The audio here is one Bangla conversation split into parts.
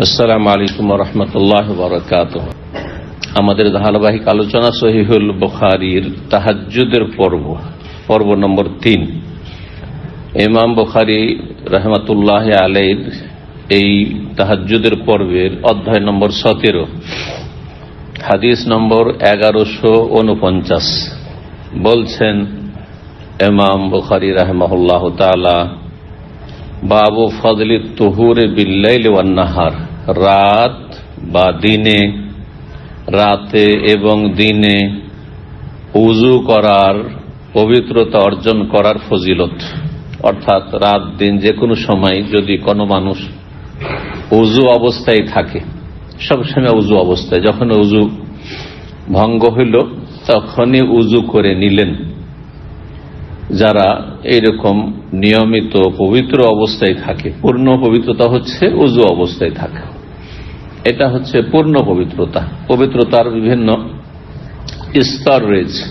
আসসালামু আলাইকুম ওয়া রাহমাতুল্লাহি ওয়া বারাকাতুহু। আমাদের ধারাবাহিক আলোচনা সহিহুল বুখারীর তাহাজ্জুদের পর্ব নম্বর 3। ইমাম বুখারী রাহমাতুল্লাহি আলাইহির এই তাহাজ্জুদের পর্বের অধ্যায় নম্বর 17, হাদিস নম্বর 1149 বলছেন ইমাম বুখারী রাহিমাহুল্লাহু তাআলা, বাবু ফজলি তুহুরে বিল্লাইলি ওয়ান নাহার, রাত বা দিনে, রাতে এবং দিনে উযু করার, পবিত্রতা অর্জন করার ফজিলত। অর্থাৎ রাত দিন যে কোনো সময় যদি কোনো মানুষ উযু অবস্থায় থাকে, সবসময় উযু অবস্থায়, যখন উযু ভঙ্গ হইল তখনই উযু করে নিলেন। যারা এইরকম নিয়মিত পবিত্র অবস্থায় থাকে, পূর্ণ পবিত্রতা হচ্ছে উযু অবস্থায় থাকা, এটা হচ্ছে পূর্ণ পবিত্রতা। পবিত্রতার বিভিন্ন স্তর রয়েছে।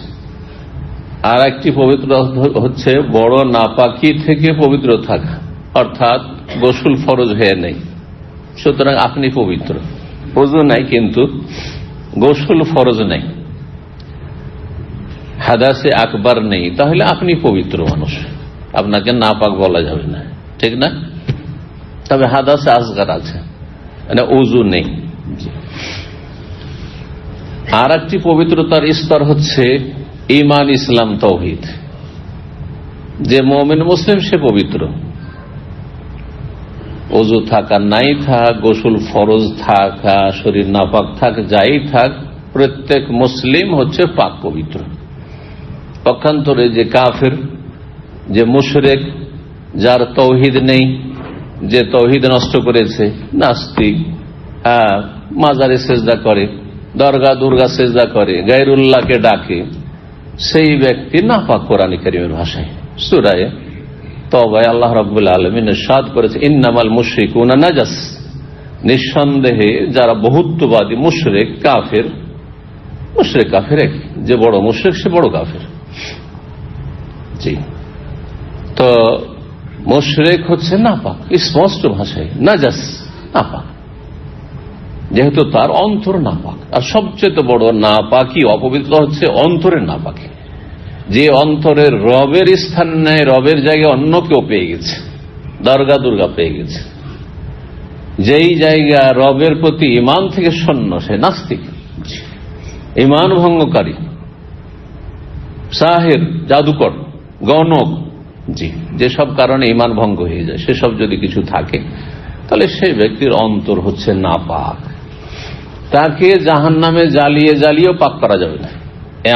আর একটি পবিত্রতা হচ্ছে বড় নাপাকি থেকে পবিত্র থাকা, অর্থাৎ গোসল ফরজ হয়ে নেই, সুতরাং আপনি পবিত্র। উযু নাই কিন্তু গোসল ফরজ নেই, হাদাসে আকবার নেই, তাহলে আপনি পবিত্র মানুষ, আপনাকে নাপাক বলা যাবে না, ঠিক না? তবে হাদাসে আসগার আছে, মানে উযু নেই। আর একটি পবিত্রতার স্তর হচ্ছে ঈমান, ইসলাম, তাওহীদ। যে মুমিন মুসলিম সে পবিত্র। উযু থাকা নাই থাক, গোসল ফরজ থাকা, শরীর নাপাক থাক, যাই থাক, প্রত্যেক মুসলিম হচ্ছে পাক পবিত্র। পক্ষান্তরে যে কাফের, যে মুশরিক, যার তাওহীদ নেই, যে তাওহীদ নষ্ট করেছে, নাস্তিক, মাজারে সেজদা করে, দরগা দুর্গা সেজদা করে, গায়রুল্লাহকে ডাকে, সেই ব্যক্তি নাপাক। কোরআন কারীমের ভাষায় সূরা তাওবায় আল্লাহ রাব্বুল আলামিন ইরশাদ করেছে, ইন্নামাল মুশরিকুনা নাজাস, নিঃসন্দেহে যারা বহুত্ববাদী মুশরিক কাফের, মুশরিক কাফের এক, যে বড় মুশরিক সে বড় কাফের। জি, তো মুশরিক হচ্ছে নাপাক, স্পষ্ট ভাষায় নাজাস, নাপাক, যেহেতু তার অন্তর নাপাক। আর সবচেয়ে বড় নাপাকি, অপবিত্র হচ্ছে অন্তরের নাপাকি, যে অন্তরের রবের স্থান নেই, রবের জায়গায় অন্য কেউ পেয়ে গেছে, দরগা দুর্গা পেয়ে গেছে। যেই জায়গা রবের প্রতি ঈমান থেকে শূন্য, সে নাস্তিক, ঈমান ভঙ্গকারী, সাহের, জাদুকর, গণক। জি, যেসব কারণে ঈমান ভঙ্গ হয়ে যায়, সেসব যদি কিছু থাকে তাহলে সেই ব্যক্তির অন্তর হচ্ছে নাপাক। তাকে জাহান্নামে জ্বালিয়ে জ্বালিয়েও পাক করা যাবে না।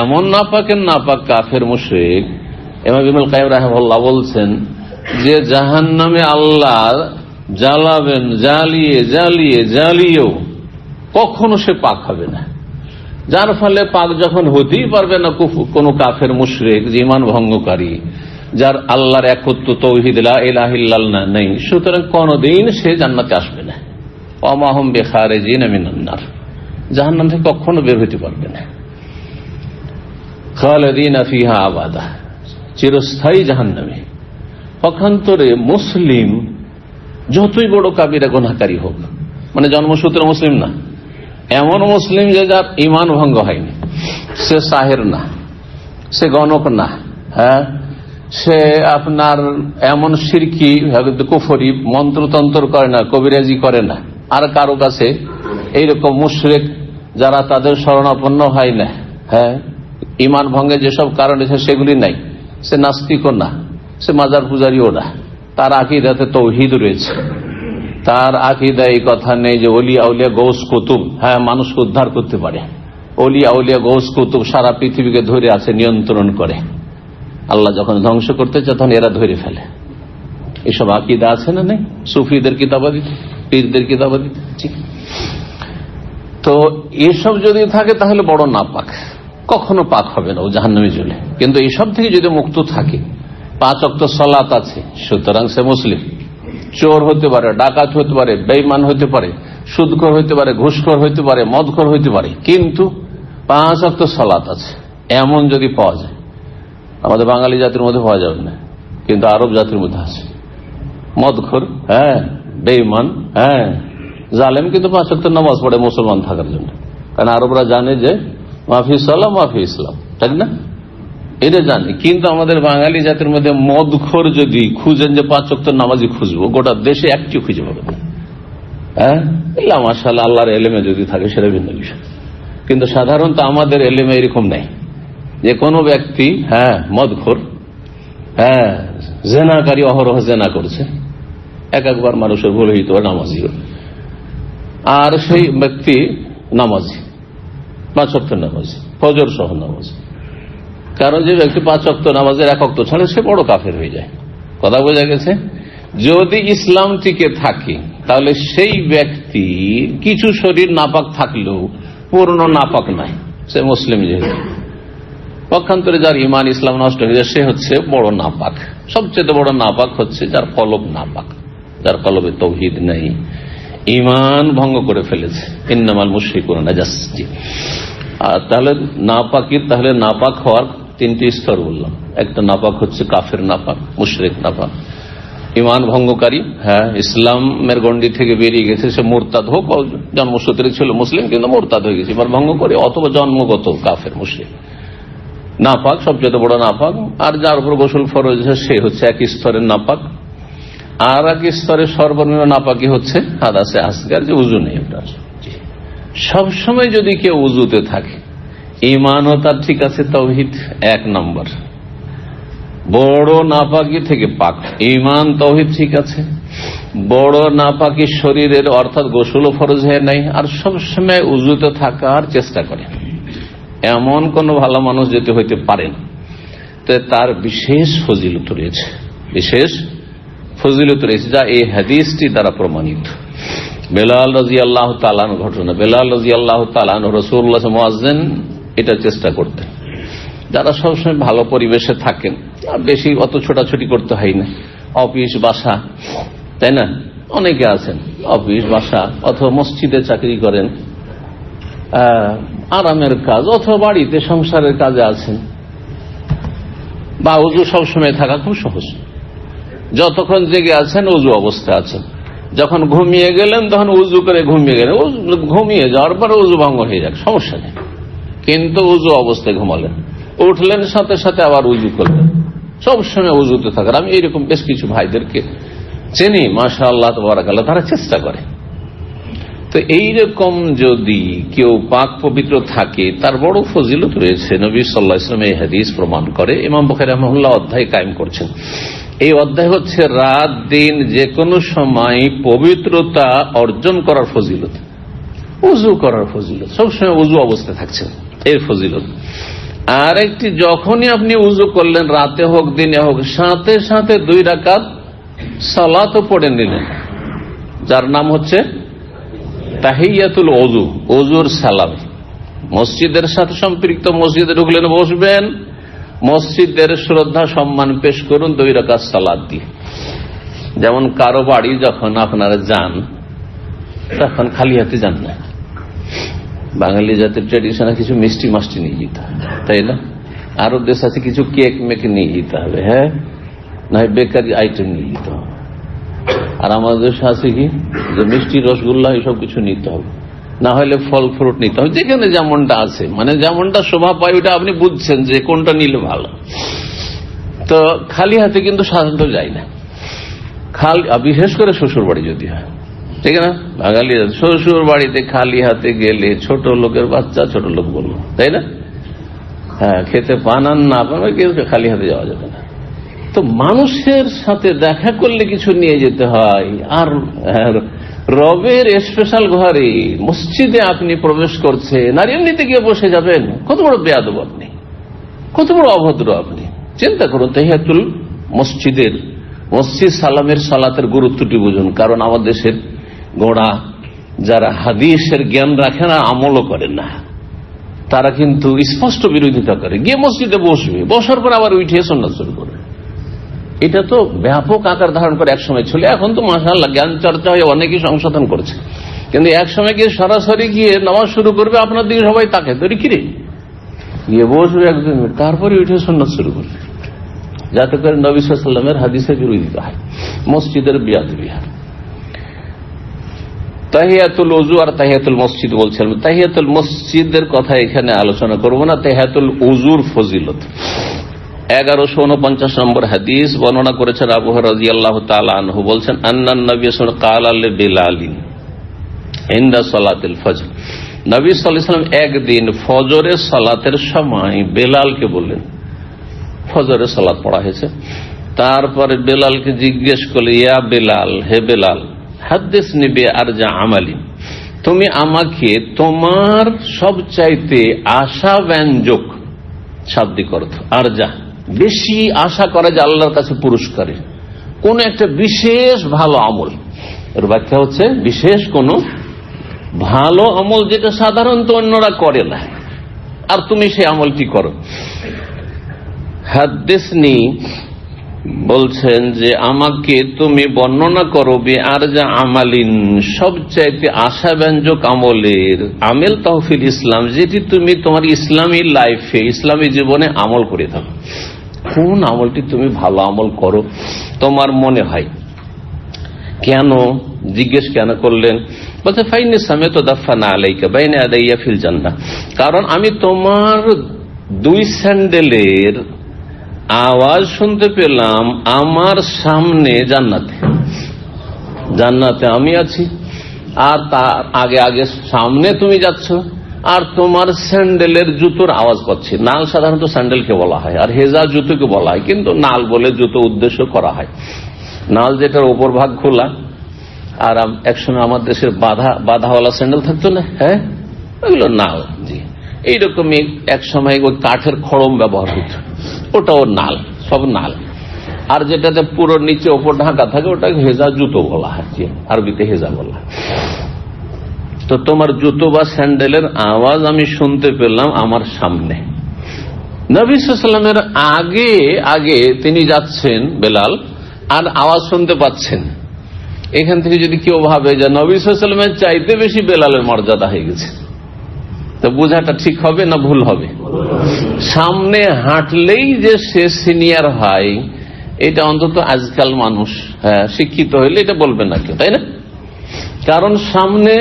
এমন নাপাকের নাপাক কাফের মুশরিক, ইমাম ইবনুল কাইয়্যিম রাহিমাহুল্লাহ বলছেন যে জাহান্নামে আল্লাহ জ্বালাবেন, জ্বালিয়ে জ্বালিয়ে জ্বালিয়েও কখনো সে পাক হবে না। যার ফলে পাক যখন হতেই পারবে না কোন কাফের মুশরিক, যে ঈমান ভঙ্গকারী, যার আল্লাহর একত্ব তাওহীদ লা ইলাহা ইল্লাল্লাহ নেই, সুতরাং কোনদিন সে জান্নাতে আসবে না। ওয়া মা হুম বিখারিজিনা মিনান নার, জাহান্নাম থেকে কখনো বের হতে পারবে না। খালিদিনা ফিহা আবাদা, চিরস্থায়ী জাহান্নামে। পক্ষান্তরে মুসলিম যতই বড় কাবিরা গুনাহকারী হোক, মানে জন্মসূত্রে মুসলিম না, এমন মুসলিম যে যার ঈমান ভঙ্গ হয়নি, সে সাহের না, সে গণক না, সে আপনার এমন শিরকি কুফরি মন্ত্রতন্ত্র করে না, কবিরাজি করে না, আর কারো কাছে এইরকম মুশরিক যারা তাদের শরণাপন্ন হয় না, ঈমান ভঙ্গের যেসব কারণ আছে সেগুলি নাই, সে নাস্তিকও না, সে মাজার পূজারিও না, তার আকীদাতে তাওহীদ রয়েছে, তার আকীদায় এই কথা নেই যে ওলিয়া আউলিয়া গৌস কুতুব মানুষকে উদ্ধার করতে পারে, ওলিয়া আউলিয়া গৌস কুতুব সারা পৃথিবীকে ধরে আছে, নিয়ন্ত্রণ করে, আল্লাহ যখন ধ্বংস করতে চায় তখন এরা ধরে ফেলে। এসব আকীদা আছে না নেই? সুফিদের কিতাবাদি, পীরদের কিতাবাদি। তো এসব যদি থাকে তাহলে বড় নাপাক, কখনো পাক হবে না, ও জাহান্নামে জ্বলে। কিন্তু এইসব থেকে যদি মুক্ত থাকে, 5 ওয়াক্ত সালাত আছে, সুতরাং সে মুসলিম। চোর হতে পারে, ডাকাত হতে পারে, বেঈমান হতে পারে, সুদখোর হতে পারে, ঘুষখোর হতে পারে, মদখোর হতে পারে, কিন্তু 5 ওয়াক্ত সালাত আছে, এমন যদি পাওয়া যায়। আমাদের বাঙালি জাতির মধ্যে পাওয়া যাবে না, কিন্তু আরব জাতির মধ্যে আছে। মদখোর, বেঈমান, জালেম কিন্তু 5 ওয়াক্ত নামাজ পড়ে মুসলমান থাকার জন্য, কারণ আরবরা জানে যে মাফি সালাম মাফি ইসলাম, তাই না? এটা জানি। কিন্তু আমাদের বাঙালি জাতির মধ্যে মদখোর যদি খুঁজেন যে 5 ওয়াক্ত নামাজি খুঁজবো, গোটা দেশে একটি খুঁজে পাবেন না। হ্যাঁ, মাশাআল্লাহ, আল্লাহর এলেমে যদি থাকে সেটা ভিন্ন বিষয়। কিন্তু সাধারণত আমাদের এলেমে এরকম নেই যে কোনো ব্যক্তি মদখোর, জেনাকারী, অহরহ জেনা করছে, একবার মানুষের ভুল হইতে পারে নামাজিও, আর সেই ব্যক্তি নামাজি, 5 ওয়াক্ত নামাজি, ফজর সহ নামাজি। কারণ যে ব্যক্তি 5 ওয়াক্ত নামাজের 1 ওয়াক্ত ছাড়ে সে বড় কাফের হয়ে যায়। কথা বোঝা গেছে? যদি ইসলাম টিকে থাকে তাহলে সেই ব্যক্তি কিছু শরীর নাপাক থাকলেও পূর্ণ নাপাক নাই, সে মুসলিম। যেহেতু পক্ষান্তরে যার ইমান ইসলাম নষ্ট হয়ে যায় সে হচ্ছে বড় নাপাক। সবচেয়ে বড় নাপাক হচ্ছে যার কলব নাপাক, যার কলবে তাওহীদ নেই, ইমান ভঙ্গ করে ফেলেছে। ইন্নামাল মুশরিকুনা নাজাস। আর তাহলে নাপাক হওয়ার 3টি স্তর বললাম। একটা নাপাক হচ্ছে কাফের নাপাক, মুশরিক নাপাক, ইমান ভঙ্গকারী, ইসলামের গণ্ডি থেকে বেরিয়ে গেছে, সে মুরতাদ হোক, জন্মসূত্রে ছিল মুসলিম কিন্তু মুরতাদ হয়ে গেছে, এবার ভঙ্গ করে, অথবা জন্মগত কাফের মুশরিক নাপাক, সবচেয়ে বড় নাপাক। আর যার উপর গোসল ফরজ সে হচ্ছে এক স্তরের নাপাক। আর এক স্তরের সর্বনিম্ন নাপাকি হচ্ছে হাদাসে আসগার, যে উজু নেই। সবসময় যদি কেউ উজুতে থাকে, ইমানও তার ঠিক আছে, তাওহীদ 1 নম্বর, বড় নাপাকি থেকে পাক, ইমান তাওহীদ ঠিক আছে, বড় নাপাকি শরীরের অর্থাৎ গোসলও ফরজ হয়ে নাই, আর সবসময় উজুতে থাকার চেষ্টা করে, এমন কোন ভালো মানুষ যেতে হইতে পারেন, তো তার বিশেষ ফজিলত রয়েছে, বিশেষ ফজিলত রয়েছে, যা এই হাদিসটি দ্বারা প্রমাণিত। বেলাল রাদিয়াল্লাহু তাআলা ঘটনা, বেলাল রাদিয়াল্লাহু তাআলা রাসূলুল্লাহ মুয়াজ্জিন এটা চেষ্টা করতেন। যারা সবসময় ভালো পরিবেশে থাকেন, আর বেশি অত ছোটাছুটি করতে হয় না, অফিস বাসা, তাই না? অনেকে আছেন অফিস বাসা অথবা মসজিদে চাকরি করেন, আরামের কাজ, অথবা বাড়িতে সংসারের কাজে আছেন, বা উজু সবসময় থাকা খুব সহজ। যতক্ষণ জেগে আছেন উজু অবস্থা আছেন, যখন ঘুমিয়ে গেলেন তখন উজু করে ঘুমিয়ে গেলেন, ঘুমিয়ে যাওয়ার পরে উজু ভঙ্গ হয়ে যাক, সমস্যা নেই। কিন্তু উজু অবস্থায় ঘুমালেন, উঠলেন সাথে সাথে আবার উজু করলেন, সবসময় উজুতে থাকার। আমি এইরকম বেশ কিছু ভাইদেরকে চিনি, মাশাআল্লাহ তাবারাকাল্লাহ, তারা চেষ্টা করে। তো এইরকম যদি কেউ পাক পবিত্র থাকে তার বড় ফজিলত রয়েছে। নবী সাল্লাল্লাহু আলাইহি ওয়াসাল্লাম এই হাদিস প্রমাণ করে। ইমাম বুখারী রাহিমাহুল্লাহ অধ্যায় কায়েম করছেন। এই অধ্যায় হচ্ছে রাত দিন যে কোনো সময় পবিত্রতা অর্জন করার ফজিলত, উজু করার ফজিলত, সবসময় উজু অবস্থায় থাকছেন এর ফজিলত। আর একটি, যখনই আপনি উজু করলেন, রাতে হোক দিনে হোক, সাথে সাথে 2 রাকাত সালাতও পড়ে নিলেন, যার নাম হচ্ছে তাহিয়াতুল ওযু, ওযুর সালাম। মসজিদের সাথে সম্পৃক্ত, মসজিদে ঢুকলেন, বসবেন, মসজিদের শ্রদ্ধা সম্মান পেশ করুন 2 রাকাত সালাত দিয়ে। যেমন কারো বাড়ি যখন আপনারা যান তখন খালি হাতে যান না, বাঙালি জাতির ট্রেডিশনে কিছু মিষ্টি মাস্টি নিয়ে যেতে হবে, তাই না? আরো দেশ আছে কিছু কেক মেক নিয়ে যেতে হবে, না বেকারি আইটেম নিয়ে যেতে হবে। আর আমাদের দেশে আছে কি যে মিষ্টি রসগোল্লা এসব কিছু নিতে হবে, না হলে ফল ফ্রুট নিতে হবে, যেখানে যেমনটা আছে, মানে যেমনটা শোভা পায় ওইটা আপনি বুঝছেন যে কোনটা নিলে ভালো। তো খালি হাতে কিন্তু সাধারণত যায় না, বিশেষ করে শ্বশুর বাড়ি যদি হয়, ঠিক না? বাঙালি শ্বশুর বাড়িতে খালি হাতে গেলে ছোট লোকের বাচ্চা ছোট লোক বলবো, তাই না? খেতে পান আর না পান, খালি হাতে যাওয়া যাবে না। তো মানুষের সাথে দেখা করলে কিছু নিয়ে যেতে হয়। আর রবের স্পেশাল ঘরে মসজিদে আপনি প্রবেশ করছেন আর এমনিতে গিয়ে বসে যাবেন, কত বড় বেয়াদব আপনি, কত বড় অভদ্র আপনি। চিন্তা করুন, তাহিয়াতুল মসজিদ সালামের সালাতের গুরুত্বটি বুঝুন। কারণ আমার দেশের গোড়া যারা হাদিসের জ্ঞান রাখে না, আমলও করেন না, তারা কিন্তু স্পষ্ট বিরোধিতা করে। গিয়ে মসজিদে বসবে, বসার পর আবার উঠে সুন্নাত শুরু করবে। এটা তো ব্যাপক আকার ধারণ করে একসময় ছিল, এখন তো মাশাআল্লাহ জ্ঞান চর্চা হয়ে অনেকেই সংশোধন করছে। কিন্তু একসময় গিয়ে সরাসরি গিয়ে নামাজ শুরু করবে, আপনার দিকে সবাই তাকে তৈরি কিরে গিয়ে বসবে 1 মিনিট, তারপরে উঠে সুন্নাত শুরু করবে, যাতে করে নবী সাল্লাল্লাহু আলাইহি ওয়াসাল্লামের হাদিসে বিরোধিতা হয়, মসজিদের বিয়াদবি হয়। তাহিয়াতুল ওযু আর তাহিয়াতুল মসজিদ বলছিলাম। তাহিয়াতুল মসজিদের কথা এখানে আলোচনা করব না, তাহিয়াতুল ওযুর ফজিলত। 1149 নম্বর হাদিস বর্ণনা করেছেন আবু হুরায়রা রাদিয়াল্লাহু তাআলা আনহু, বলছেন আন্নান নবী সাল্লাল্লাহু আলাইহি ওয়াসাল্লাম ক্বালা লিবিলালিন ইনদা সালাতিল ফজর। নবী সাল্লাল্লাহু আলাইহি ওয়াসাল্লাম একদিন ফজরের সালাতের সময় বেলালকে বললেন, ফজরের সালাত পড়া হয়েছে, তারপরে বেলালকে জিজ্ঞেস করলে, ইয়া বেলাল, হে বেলাল, হাদ্দিসনি বিআরজা আমালি, তুমি আমাকে তোমার সবচাইতে আশাব্যঞ্জক, শাব্দিক অর্থ আরজা, বেশি আশা করে যে আল্লাহর কাছে পুরস্কারে কোন একটা বিশেষ ভালো আমল, এর ব্যাখ্যা হচ্ছে বিশেষ কোন ভালো আমল যেটা সাধারণত অন্যরা করে না, আর তুমি সেই আমলটি করো। হাদ্দিসনি বলছেন যে আমাকে তুমি বর্ণনা করো বিআরজা আমালিন, সবচাইতে আশাব্যঞ্জক আমলের, আমেল তাহফিল ইসলাম, যেটি তুমি তোমার ইসলামী লাইফে, ইসলামী জীবনে আমল করে থাকো। কোন আমলটি তুমি ভালো আমল করো তোমার মনে হয়? কেন জিজ্ঞেস কেন করলেন? বলছে ফাইনি সামিআতু দাফানা আলাইকা বাইনা ইয়াদাইয়া ফিল জান্নাহ, কারণ আমি তোমার দুই স্যান্ডেলের আওয়াজ শুনতে পেলাম আমার সামনে জান্নাতে। জান্নাতে আমি আছি আর তার আগে আগে সামনে তুমি যাচ্ছ, আর তোমার স্যান্ডেলের জুতোর আওয়াজ পাচ্ছি। নাল সাধারণত স্যান্ডেলকে বলা হয়, আর হেজা জুতোকে বলা হয়, কিন্তু নাল বলে জুতো উদ্দেশ্য করা হয়। নাল যেটার ওপর ভাগ খোলা, আর একসময় আমার দেশের বাধাওয়ালা স্যান্ডেল থাকতো না, হ্যাঁ, ওইগুলো নাল। জি, এইরকমই এক সময় ওই কাঠের খড়ম ব্যবহার হতো, ওটাও নাল, সব নাল। আর যেটাতে পুরো নিচে ওপর ঢাকা থাকে ওটাকে হেজা জুতো বলা হয়, আরবিতে হেজা বলা হয়। তো তোমার জুতো বা স্যান্ডেলের আওয়াজ আমি শুনতে পেলাম আমার সামনে। নবী সাল্লাল্লাহু আলাইহি ওয়াসাল্লামের আগে আগে তিনি যাচ্ছেন বেলাল, আর আওয়াজ শুনতে পাচ্ছেন। এখান থেকে যদি কেউ ভাবে যে নবী সাল্লাল্লাহু আলাইহি ওয়াসাল্লামের চাইতে বেশি বেলালের মর্যাদা হয়ে গেছে, তো বোঝাটা ঠিক হবে না ভুল হবে? সামনে হাঁটলেই যে সে সিনিয়র হয়, এটা অন্তত আজকাল মানুষ শিক্ষিত হইলে এটা বলবে না কেউ, তাই না? কারণ সামনে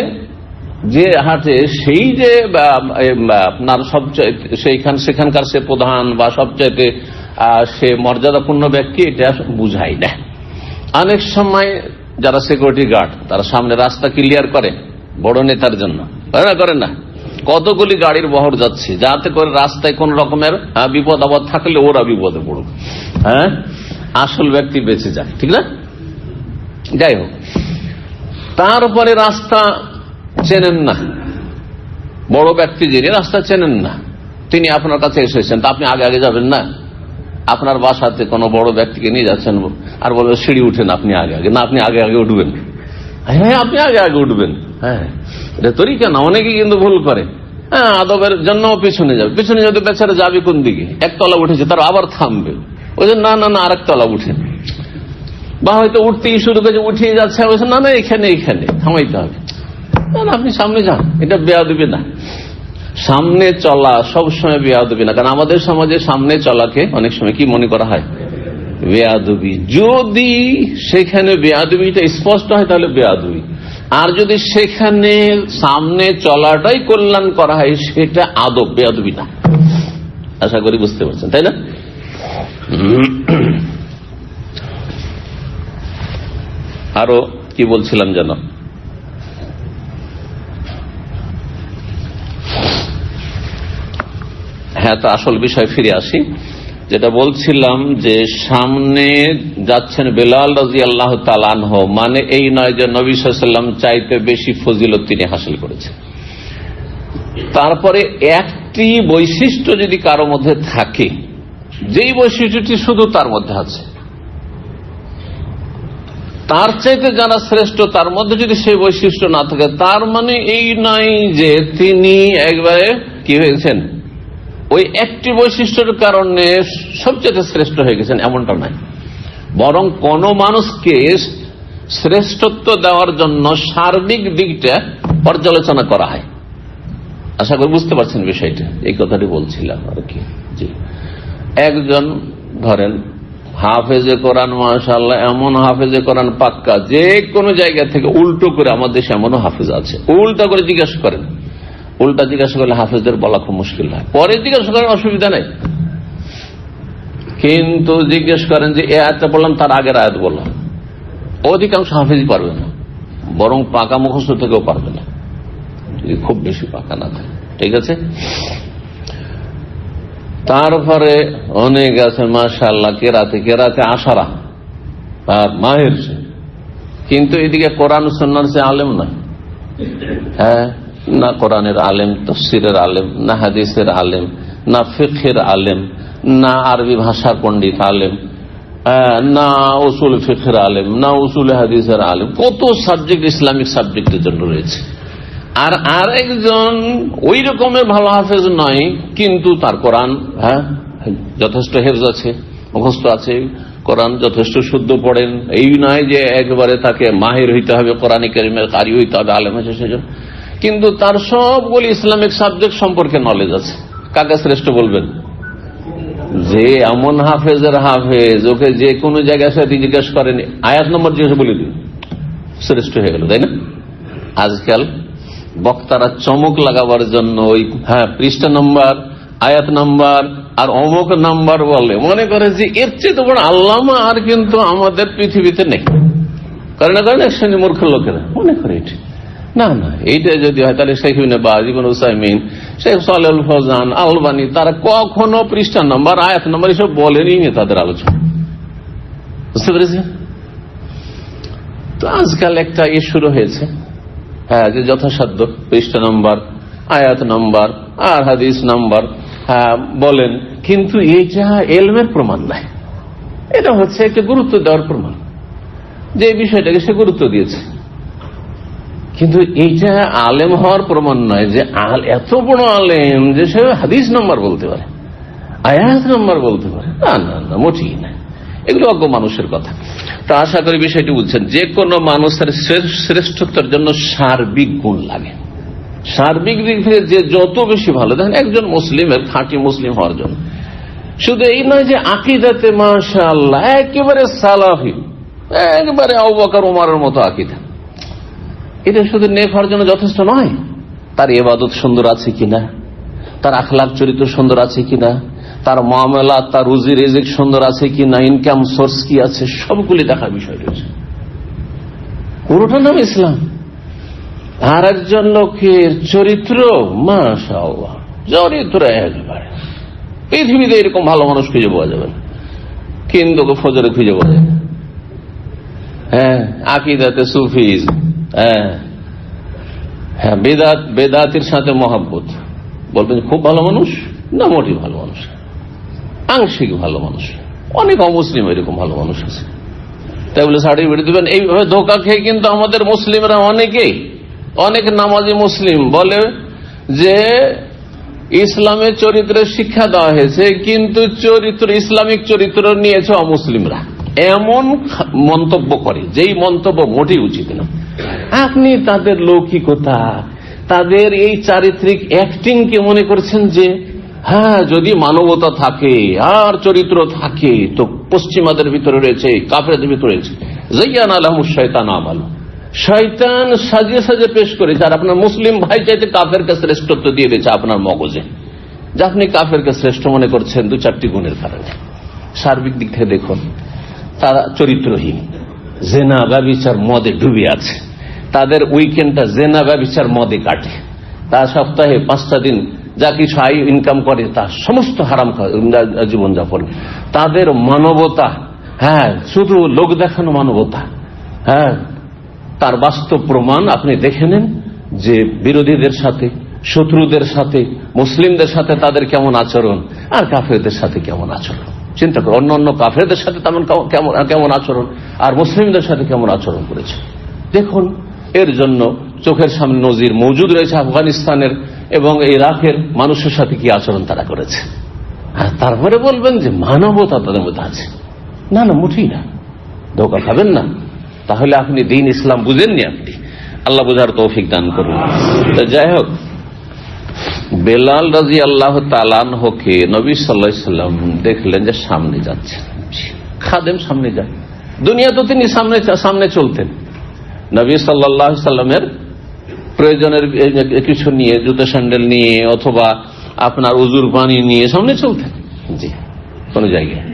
যে হাঁটে সেই যে আপনার সবচাইতে সেখানকার সে প্রধান বা সবচাইতে সে মর্যাদাপূর্ণ ব্যক্তি, এটা বুঝাই না। অনেক সময় যারা সিকিউরিটি গার্ড তারা সামনে রাস্তা ক্লিয়ার করে বড় নেতার জন্য, করে না? কতগুলি গাড়ির বহর যাচ্ছে, যাতে করে রাস্তায় কোন রকমের বিপদ আপদ থাকলে ওরা বিপদে পড়ুক, হ্যাঁ, আসল ব্যক্তি বেঁচে যায়, ঠিক না? যাই হোক, তারপরে রাস্তা চেনেন না, বড় ব্যক্তি যিনি রাস্তা চেনেন না, তিনি আপনার কাছে এসেছেন, তা আপনি আগে আগে যাবেন না? আপনার বাসাতে কোনো বড় ব্যক্তিকে নিয়ে যাচ্ছেন আর বলবেন সিঁড়ি উঠেন আপনি আগে আগে, না আপনি আগে আগে উঠবেন, হ্যাঁ আপনি আগে আগে উঠবেন, হ্যাঁ, এটা তরিকা না। অনেকে কিন্তু ভুল করে, হ্যাঁ, আদবের জন্য পিছনে যাবে, পিছনে যদি বেচারা যাবে কোন দিকে, একতলা উঠেছে তার আবার থামবে, ওই যে না না না আরেক তলা উঠেন, বা হয়তো উঠতেই শুরু করেছে, উঠিয়ে যাচ্ছে, না না এখানে এখানে থামাইতে হবে, না না আপনি সামনে যান, এটা বেয়াদবি না। সামনে চলা সবসময় বেয়াদবি না, কারণ আমাদের সমাজে সামনে চলাকে অনেক সময় কি মনে করা হয়? বেয়াদবি। যদি সেখানে বেয়াদবিটা স্পষ্ট হয় তাহলে বেয়াদবি, আর যদি সেখানে সামনে চলাটাই কল্যাণ করা হয় সেটা আদব, বেয়াদবি না। আশা করি বুঝতে পারছেন, তাই না? আরো কি বলছিলাম যেন, হ্যাঁ, তো আসল বিষয় ফিরে আসি। যেটা বলছিলাম যে সামনে যাচ্ছেন বেলাল রাদিয়াল্লাহু তাআলা আনহু, মানে এই নয় যে নবী সাল্লাল্লাহু আলাইহি ওয়াসাল্লাম চাইতে বেশি ফজিলত তিনি হাসিল করেছেন। তারপরে একটি বৈশিষ্ট্য যদি কারো মধ্যে থাকে, যেই বৈশিষ্ট্যটি শুধু তার মধ্যে আছে, তার চাইতে যারা শ্রেষ্ঠ তার মধ্যে যদি সেই বৈশিষ্ট্য না থাকে, তার মানে এই নয় যে তিনি একবারে কি হয়েছেন, ওই একটি বৈশিষ্ট্যের কারণে সবচেয়ে শ্রেষ্ঠ হয়ে গেছেন, এমনটা নাই। বরং কোন মানুষকে শ্রেষ্ঠত্ব দেওয়ার জন্য সার্বিক দিকটা পর্যালোচনা করা হয়। আশা করি বুঝতে পারছেন বিষয়টা, এই কথাটি বলছিলাম আর কি। জি, একজন ধরেন হাফেজে কোরআন মাশাআল্লাহ, এমন হাফেজে কোরআন পাক্কা, যে কোনো জায়গা থেকে উল্টো করে, আমাদের দেশে এমনও হাফেজ আছে, উল্টা করে জিজ্ঞাসা করেন। উল্টা জিজ্ঞাসা করলে হাফেজদের বলা খুব মুশকিল হয়, পরে জিজ্ঞাসা করেন অসুবিধা নেই, কিন্তু জিজ্ঞেস করেন যে এই আয়াতটা বললাম তার আগের আয়াত বললাম, অধিকাংশ হাফেজই পারবে না, বরং পাকা মুখস্থ থেকেও পারবে না, যদি খুব বেশি পাকা না থাকে। ঠিক আছে, তারপরে অনেক আছে মাশাআল্লাহ কেরাতে আশারা আর মাহের, কিন্তু এদিকে কোরআন সুন্নাহর সে আলেম নয়। হ্যাঁ, না কোরআনের আলেম, তাফসীরের আলেম, না হাদিসের আলেম, না ফিকহের আলেম, না আরবি ভাষার পণ্ডিত আলেম, না উসুল ফিকহের আলেম, না উসুল হাদিসের আলেম। কত সাবজেক্ট ইসলামিক সাবজেক্টের জন্য রয়েছে। আর আরেকজন ওই রকমের ভালো হাফেজ নয়, কিন্তু তার কোরআন যথেষ্ট হেফজ আছে, মুখস্থ আছে, কোরআন যথেষ্ট শুদ্ধ পড়েন। এই নয় যে একবারে তাকে মাহির হইতে হবে, কোরআন কারীমের কারি হইতে হবে, আলেম আছে সেজন্য, কিন্তু তার সবগুলি ইসলামিক সাবজেক্ট সম্পর্কে নলেজ আছে। কাকে শ্রেষ্ঠ বলবেন? যে এমন হাফেজের হাফেজ, ওকে যে কোনো জায়গায় সাথে জিজ্ঞেস করেন, আয়াত নম্বর জিজ্ঞেস বলে দিন, শ্রেষ্ঠ হয়ে গেল, তাই না? আজকাল বক্তারা চমক লাগাবার জন্য ওই পৃষ্ঠা নম্বর, আয়াত নম্বর আর অমুক নাম্বার বলে, মনে করে যে এর চেয়ে তো বড় আল্লামা আর কিন্তু আমাদের পৃথিবীতে নেই। কারণ এক শ্রেণীর মূর্খ লোকেরা মনে করে এটা। না না, এইটা যদি হয় তাহলে শেখ ইবনে বাজ, ইবনে উসাইমিন, শেখ সালেহুল ফৌজান, আলবানী, তারা কখনো পৃষ্ঠা নম্বর, আয়াত নম্বর এসব বলেনি তাদের আলোচনা। বুঝতে পেরেছি? তো আজকাল একটা শুরু হয়েছে, যে যথাসাধ্য পৃষ্ঠা নম্বর, আয়াত নম্বর আর হাদিস নম্বর বলেন, কিন্তু এইটা এলমের প্রমাণ নাই, এটা হচ্ছে একটা গুরুত্ব দেওয়ার প্রমাণ, যে বিষয়টাকে সে গুরুত্ব দিয়েছে, কিন্তু এইটা আলেম হওয়ার প্রমাণ নয়। যে এত বড় আলেম যে সে হাদিস নম্বর বলতে পারে, আয়াত নম্বর বলতে পারে, না না না, মোটেই না, এগুলো অজ্ঞ মানুষের কথা। তো আশা করি বিষয়টি বুঝছেন। যে কোনো মানুষের শ্রেষ্ঠত্বের জন্য সার্বিক গুণ লাগে, সার্বিক দিক থেকে যে যত বেশি ভালো। দেখেন, একজন মুসলিমের খাঁটি মুসলিম হওয়ার জন্য শুধু এই নয় যে আকীদাতে মাশাআল্লাহ একেবারে সালাফি, একেবারে আবু বকর ওমরের মতো আকীদা, এটা শুধু নেক হওয়ার জন্য যথেষ্ট নয়। তার ইবাদত সুন্দর আছে কিনা, তার আখলাক চরিত্র সুন্দর আছে কিনা, তার মুআমালাত, তার রুজি রিজিক সুন্দর আছে কিনা, ইনকাম সোর্স কি আছে, সবগুলি দেখার বিষয় রয়েছে। পুরোটা নাম ইসলাম। আর একজন লোকের চরিত্র মাশাআল্লাহ, চরিত্র একেবারে পৃথিবীতে এরকম ভালো মানুষ খুঁজে পাওয়া যাবে না, কিন্তু ফজরে খুঁজে পাওয়া যাবে। আকীদাতে সুফিজম, বেদাতের সাথে মহাব্বত, বলবেন খুব ভালো মানুষ না, মোটেই ভালো মানুষ, আংশিক ভালো মানুষ। অনেক অমুসলিম এরকম ভালো মানুষ আছে, তাই বলে সার্টিফিকেট দেবেন। এইভাবে ধোকা খেয়ে কিন্তু আমাদের মুসলিমরা অনেক নামাজি মুসলিম বলে যে ইসলামের চরিত্রের শিক্ষা দেওয়া হয়েছে, কিন্তু ইসলামিক চরিত্র নিয়েছে অমুসলিমরা, এমন মন্তব্য করে, যেই মন্তব্য মোটেই উচিত না। আপনি তাদের লৌকিকতা, তাদের এই চারিত্রিক অ্যাক্টিংকে মনে করছেন যে যদি মানবতা থাকে আর চরিত্র থাকে তো পশ্চিমাদের ভিতরে রয়েছে, কাফেরদের ভিতরে রয়েছে। যায়্যানা লাহুমুশ শাইতানু আমালু, শয়তান সাজিয়ে সাজিয়ে পেশ করেছে, আর আপনার মুসলিম ভাই চাইতে কাফেরকে শ্রেষ্ঠত্ব দিয়ে দিয়েছে আপনার মগজে, যে আপনি কাফেরকে শ্রেষ্ঠ মনে করছেন দু চারটি গুণের কারণে। সার্বিক দিক থেকে দেখুন, তারা চরিত্রহীন, জেনা ব্যভিচার মদে ডুবে আছে, তাদের উইকেন্ডটা জেনা ব্যভিচার মদে কাটে, তার সপ্তাহে 5টা দিন যা কিছু আয় ইনকাম করে তা সমস্ত হারাম জীবনযাপন। তাদের মানবতা, শুধু লোক দেখানো মানবতা, তার বাস্তব প্রমাণ আপনি দেখে নেন যে বিরোধীদের সাথে, শত্রুদের সাথে, মুসলিমদের সাথে তাদের কেমন আচরণ, আর কাফেরদের সাথে কেমন আচরণ। চিন্তা করো, অন্য কাফেরদের সাথে তেমন কেমন আচরণ, আর মুসলিমদের সাথে কেমন আচরণ করেছে দেখুন। এর জন্য চোখের সামনে নজির মজুদ রয়েছে আফগানিস্তানের এবং ইরাকের মানুষের সাথে কি আচরণ তারা করেছে। আর তারপরে বলবেন যে মানবতা তাদের মধ্যে আছে, না না, মোটেই না, ধোঁকা খাবেন না, তাহলে আপনি দ্বীন ইসলাম বুঝেননি। আপনি আল্লাহ বুঝার তৌফিক দান করুন। তো যাই হোক, বেলাল রাদিয়াল্লাহু তাআলা আনহুকে নবী সাল্লাল্লাহু আলাইহি ওয়াসাল্লাম দেখলেন যে সামনে যাচ্ছে, খাদেম সামনে যায়। দুনিয়া তো তিনি সামনে চলতেন, নবী সাল্লাল্লাহু আলাইহি সাল্লামের প্রয়োজনের কিছু নিয়ে, জুতো স্যান্ডেল নিয়ে অথবা আপনার উজুর পানি নিয়ে সামনে চলতেন। জি, কোন জায়গায়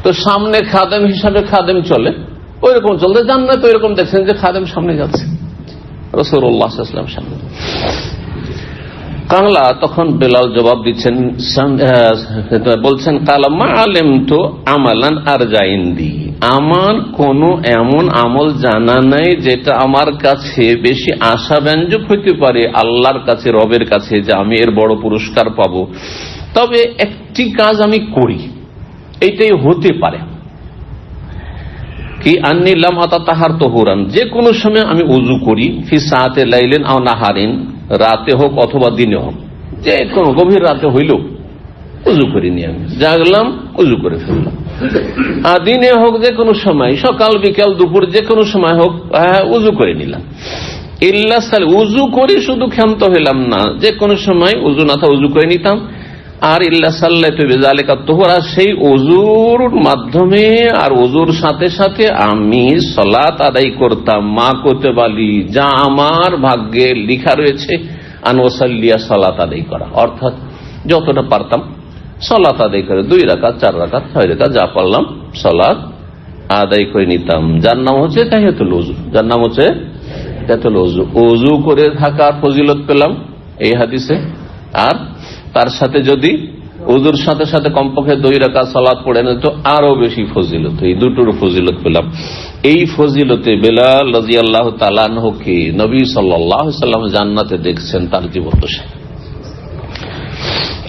তো সামনে খাদেম হিসাবে খাদেম চলে, ওইরকম চলতে জান্নাতে ওইরকম দেখছেন যে খাদেম সামনে যাচ্ছে, রাসূলুল্লাহ সাল্লাল্লাহু আলাইহি ওয়াসাল্লাম সামনে। কাংলা তখন বেলাল জবাব দিচ্ছেন, বলছেন কালা মা আলিমতু আমালান আরজা ইনদি, আমার কোন এমন আমল জানা নাই যেটা আমার কাছে বেশি আশাব্যঞ্জক হইতে পারে আল্লাহর কাছে, রবের কাছে, যে আমি এর বড় পুরস্কার পাবো। তবে একটি কাজ আমি করি, এইটাই হতে পারে কি আন্নী লাম আতাতাহার তুহুরান, যে কোনো সময় আমি উযু করি, ফি সাআতে লাইলিন আও নাহারিন, রাতে হোক অথবা দিনে হোক, যে কোনো গভীর রাতে হইল উযু করিনি, আমি জাগলাম উযু করে ফেললাম, আর দিনে হোক যে কোনো সময়, সকাল বিকাল দুপুর যে কোনো সময় হোক উযু করে নিলাম। ইল্লা উযু করি শুধু ক্ষান্ত হইলাম না, যে কোনো সময় উযু না থা উযু করে নিতাম। আর ইল্লা সাল্লাতু বিযালিকা তুহরা, সেই ওযুর মাধ্যমে আর ওযুর সাথে সাথে আমি সালাত আদায় করতাম, মা কুতুবালি, যা আমার ভাগ্যে লেখা রয়েছে, আন ওয়াসাল্লিয়া, সালাত আদায় করা, অর্থাৎ যতটা পারতাম সালাত আদায় করে 2 রাকাত 4 রাকাত 6 রাকাত যা পারলাম সালাত আদায় করে নিতাম। যার নাম হচ্ছে তাহিয়াতুল ওযু, যার নাম হচ্ছে তাহিয়াতুল ওযু। ওযু করে থাকার ফজিলত পেলাম এই হাদিসে, আর তার সাথে যদি ওযুর সাথে সাথে কমপক্ষে 2 রাকাত সালাত পড়ে না তো আরো বেশি ফজিলত, এই দুটোর ফজিলত পেলাম। এই ফজিলতে বেলাল রাদিয়াল্লাহু তাআলা আনহুকে নবী সাল্লাল্লাহু আলাইহি ওয়াসাল্লাম জান্নাতে দেখছেন তার জীবদ্দশা।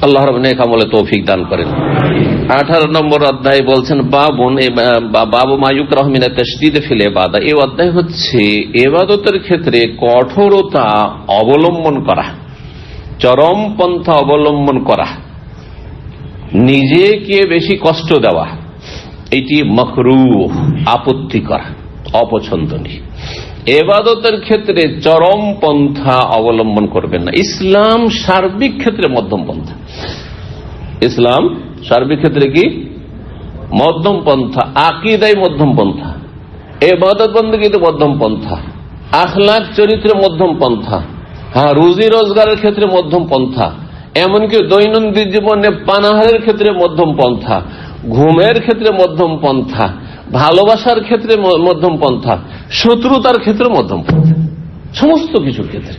আল্লাহ রাব্বুল নেক আমলে তৌফিক দান করেন। 18 নম্বর অধ্যায় বলছেন বাবু মা ইউকরাহু মিনাত তাশদীদ ফিল ইবাদা। এই অধ্যায় হচ্ছে ইবাদতের ক্ষেত্রে কঠোরতা অবলম্বন করা, চরম পন্থা অবলম্বন করা, নিজেকে বেশি কষ্ট দেওয়া, এটি মাকরুহ, আপত্তিকর, অপছন্দনীয়। ইবাদতের ক্ষেত্রে চরম পন্থা অবলম্বন করবেন না। ইসলাম সার্বিক ক্ষেত্রে মধ্যম পন্থা, ইসলাম সার্বিক ক্ষেত্রে কি মধ্যম পন্থা, আকীদায় মধ্যম পন্থা, ইবাদত বন্দেগীতে মধ্যম পন্থা, আখলাক চরিত্রে মধ্যম পন্থা, হ্যাঁ রুজি রোজগারের ক্ষেত্রে মধ্যম পন্থা, এমনকি দৈনন্দিন জীবনে পানাহারের ক্ষেত্রে মধ্যম পন্থা, ঘুমের ক্ষেত্রে মধ্যম পন্থা, ভালোবাসার ক্ষেত্রে মধ্যম পন্থা, শত্রুতার ক্ষেত্রে মধ্যম পন্থা, সমস্ত কিছুর ক্ষেত্রে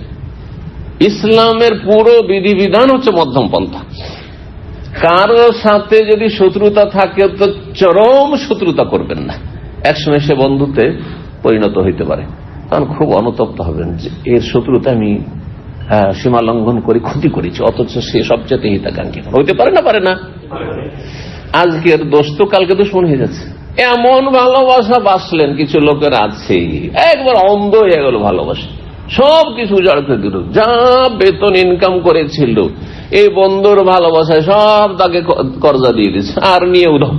ইসলামের পুরো বিধিবিধান হচ্ছে মধ্যম পন্থা। কারো সাথে যদি শত্রুতা থাকে তো চরম শত্রুতা করবেন না, একসময় সে বন্ধুতে পরিণত হইতে পারে, কারণ খুব অনুতপ্ত হবেন যে এর শত্রুতা আমি সীমা লঙ্ঘন করে ক্ষতি করেছি, অথচ সে সবচেয়ে হিতাকাঙ্ক্ষী হইতে পারে না, পারে না। আজকের দোষ তো কালকে দুশমন হয়ে যাচ্ছে। এমন ভালোবাসা বাসলেন কিছু লোকের আছে, একবার অন্ধ হয়ে গেল ভালোবাসা, সবকিছু উজাড় করে দিল, যা বেতন ইনকাম করেছিল এই বন্ধুর ভালোবাসায় সব তাকে কর্জা দিয়ে দিচ্ছে, আর নিয়ে উধাও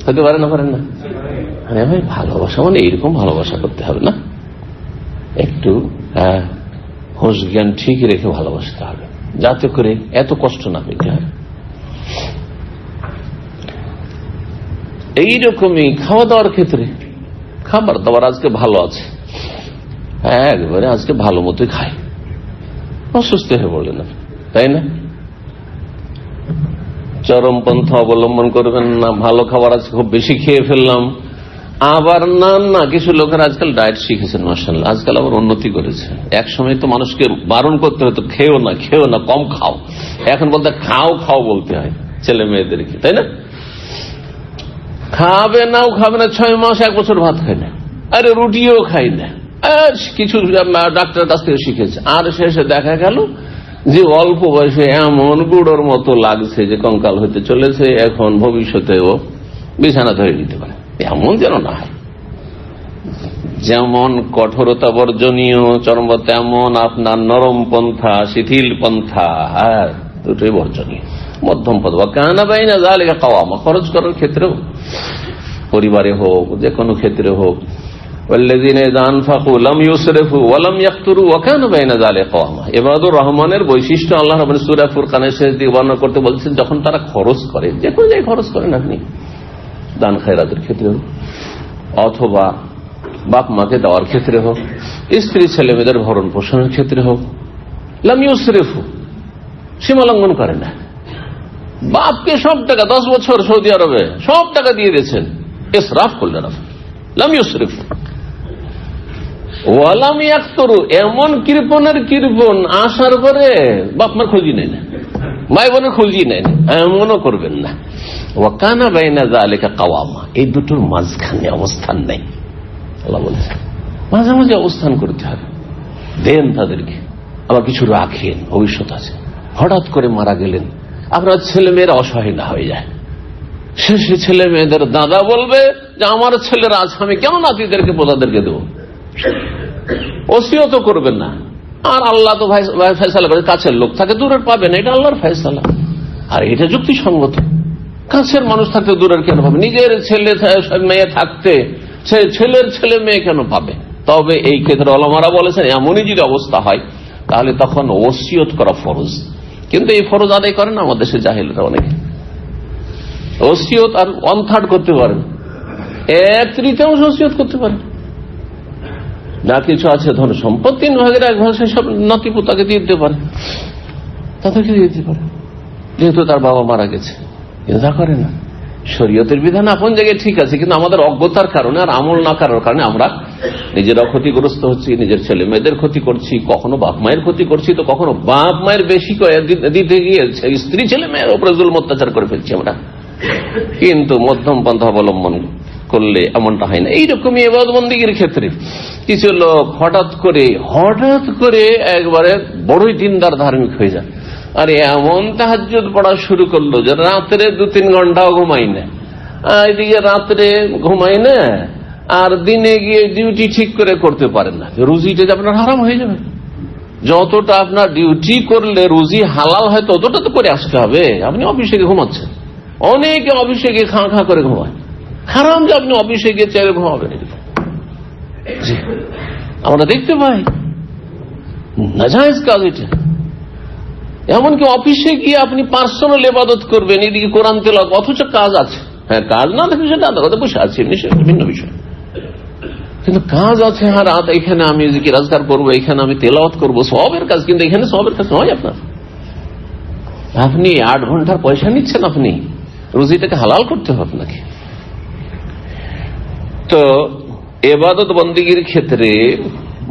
হতে পারে না, পারেন না। আরে ভাই, ভালোবাসা মানে এইরকম ভালোবাসা করতে হবে না, একটু হোশ জ্ঞান ঠিক রেখে ভালোবাসতে হবে, যাতে করে এত কষ্ট না পেতে হয়। এইরকমই খাওয়া দাওয়ার ক্ষেত্রে, খাবার দাবার আজকে ভালো আছে, একবারে আজকে ভালো মতোই খাই, অসুস্থ হয়ে পড়লেন না, তাই না? চরমপন্থা অবলম্বন করবেন না। ভালো খাবার আজকে খুব বেশি খেয়ে ফেললাম, আবার না কিছু লোকের আজকাল ডায়েট শিখেছেন, মাশাআল্লাহ, আজকাল আবার উন্নতি করেছে। এক সময় তো মানুষকে বারণ করতে হতো, খেও না, কম খাও, এখন বলতে খাও বলতে হয় ছেলে মেয়েদেরকে, তাই না? খাবে না 6 মাস 1 বছর ভাত খায় না, আরে রুটিও খাই না, আর কিছু ডাক্তার কাছ থেকে শিখেছে, আর শেষে দেখা গেল যে অল্প বয়সে এমন গুড়োর মতো লাগছে যে কঙ্কাল হইতে চলেছে, এখন ভবিষ্যতেও বিছানা ধরে নিতে পারে। এমন যেন না হয়, যেমন কঠোরতা বর্জনীয় চরম, তেমন আপনার নরম পন্থা, শিথিল পন্থা, দুটোই বর্জনীয়, মধ্যম পন্থা। কানা বাইনা যালিকা কাওয়ামা, খরচ করার ক্ষেত্রেও, পরিবারে হোক, যে কোনো ক্ষেত্রে হোক, ইবাদুর রহমানের বৈশিষ্ট্য আল্লাহ রাব্বুল সূরা ফুরকানের শেষ দিকে বর্ণনা করতে বলছেন, যখন তারা খরচ করে, যে কোনো জায়গায় খরচ করেন আপনি, দান খায়রাতের ক্ষেত্রে হোক, অথবা বাপ মাকে দেওয়ার ক্ষেত্রে হোক, স্ত্রী ছেলে মেয়েদের ভরণ পোষণের ক্ষেত্রে হোক, লাম ইউসরিফু, সীমা লঙ্ঘন করে না। বাপকে সব টাকা 10 বছর সৌদি আরবে সব টাকা দিয়ে দিয়েছেন, ইসরাফ করলেন, লাম ইউসরিফু ওয়ালাম ইয়াকতুরু, এমন কৃপণের কৃপণ আসার পরে বাপ মার খোঁজই নেই না, মাই বোনের খোঁজই নেই না, এমনও করবেন না। ওয়া কানা বাইনা যালিকা কাওয়ামা, এই দুটোর মাঝখানে অবস্থান নেই। আল্লাহ বলেছেন মাঝামাঝি অবস্থান করতে হবে, দেন তাদেরকে, আবার কিছু রাখেন, ভবিষ্যৎ আছে। হঠাৎ করে মারা গেলেন, আপনার ছেলে মেয়েরা অসহায় না হয়ে যায়, শেষে ছেলে মেয়েদের দাদা বলবে যে আমার ছেলেরা আছে, আমি কেন নাতিদেরকে পোতাদেরকে দেবো? ওসিয়ত করবেন না। আর আল্লাহ তো ফয়সালা করে, কাছের লোক থাকে দূরের পাবে না, এটা আল্লাহর ফয়সালা, আর এটা যুক্তিসঙ্গত। কাছের মানুষ থাকতে দূরের কেন পাবে? নিজের ছেলে মেয়ে থাকতে ছেলের ছেলে মেয়ে কেন পাবে? তবে এই ক্ষেত্রে ওলামারা বলেছেন এমনই যদি অবস্থা হয় তাহলে তখন ওসিয়ত করা ফরজ। কিন্তু এই ফরজ আদায় করেন না আমাদের দেশে জাহেলরা অনেকে। ওসিয়ত আর 1/3 করতে পারেন, 1/3 ওসিয়ত করতে পারেন। যা কিছু আছে ধন সম্পদ 3 ভাগের 1 ভাগ সব নাতি পোতাকে দিয়ে দিতে পারে, তাদেরকে দিয়ে দিতে পারে, যেহেতু তার বাবা মারা গেছে। কিন্তু তা করে না। শরীয়তের বিধান আপন জায়গায় ঠিক আছে, কিন্তু আমাদের অজ্ঞতার কারণে আর আমল না করার কারণে আমরা নিজেরা ক্ষতিগ্রস্ত হচ্ছি, নিজের ছেলে মেয়েদের ক্ষতি করছি, কখনো বাপ মায়ের ক্ষতি করছি, তো কখনো বাপ মায়ের বেশি দিতে গিয়ে স্ত্রী ছেলে মেয়ের উপরে জুলম অত্যাচার করে ফেলছি আমরা। কিন্তু মধ্যম পন্থা অবলম্বন করলে এমনটা হয় না। এইরকমই ইবাদত বন্দেগীর ক্ষেত্রে কিছু লোক হঠাৎ করে একবারে বড়ই দিনদার ধার্মিক হয়ে যায়, আর এমন তাহাজ্জুদ পড়া শুরু করলো যে রাত্রে 2-3 ঘন্টাও ঘুমাই না, এদিকে রাত্রে ঘুমাই না, আর দিনে গিয়ে ডিউটি ঠিক করে করতে পারেন না। রুজিটা যে আপনার হারাম হয়ে যাবে। যতটা আপনার ডিউটি করলে রুজি হালাল হয় ততটা তো করে আসতে হবে। আপনি অফিসে গিয়ে ঘুমাচ্ছেন, অনেকে অফিসে গিয়ে খাঁ করে ঘুমায়, হারাম যে আপনি অফিসে গিয়ে চাইলে ঘুমাবেন। আমরা দেখতে পাই নাজায়েজ কাজ এটা। এমনকি অফিসে গিয়ে আপনি পার্সোনাল ইবাদত করবেন, এদিকে কোরআন তেলাওয়াত, অথচ কাজ আছে। হ্যাঁ, কাজ না থাকলে সেটা আলাদা কথা, বসে আছে ভিন্ন বিষয়, কিন্তু কাজ আছে। হ্যাঁ, রাত এখানে আমি জিকির আজকার করবো, এখানে আমি তেলাওয়াত করবো, সবের কাজ। কিন্তু এখানে সবের কাজ নয় আপনার। আপনি 8 ঘন্টার পয়সা নিচ্ছেন, আপনি রুজিটাকে হালাল করতে হবে আপনাকে। তো ইবাদত বন্দেগীর ক্ষেত্রে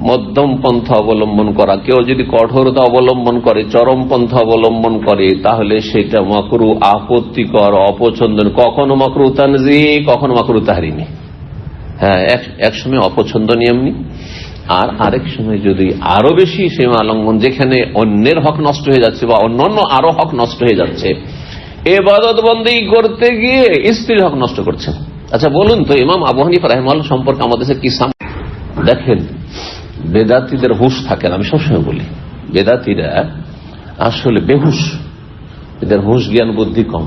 মধ্যম পন্থা অবলম্বন করা, কেউ যদি কঠোরতা অবলম্বন করে, চরম পন্থা অবলম্বন করে, তাহলে সেটা মাকরু, আপত্তিকর, অপছন্দ। কখনো মাকরু তানজি, কখনো মাকরু তাহরিমি। হ্যাঁ, এক সময় অপছন্দনীয় এমনি, আর আরেক সময় যদি আরো বেশি সীমা লঙ্ঘন, যেখানে অন্যের হক নষ্ট হয়ে যাচ্ছে বা অন্যান্য আরো হক নষ্ট হয়ে যাচ্ছে, ইবাদত বন্দেগী করতে গিয়ে স্ত্রীর হক নষ্ট করছেন। আচ্ছা বলুন তো, ইমাম আবু হানিফা রাহিমাহুল্লাহ সম্পর্কে আমাদের কি দেখেন? বেদাতীদের হুঁশ থাকে না। আমি সবসময় বলি বেদাতীরা আসলে বেহুশ, এদের হুঁশ জ্ঞান বুদ্ধি কম।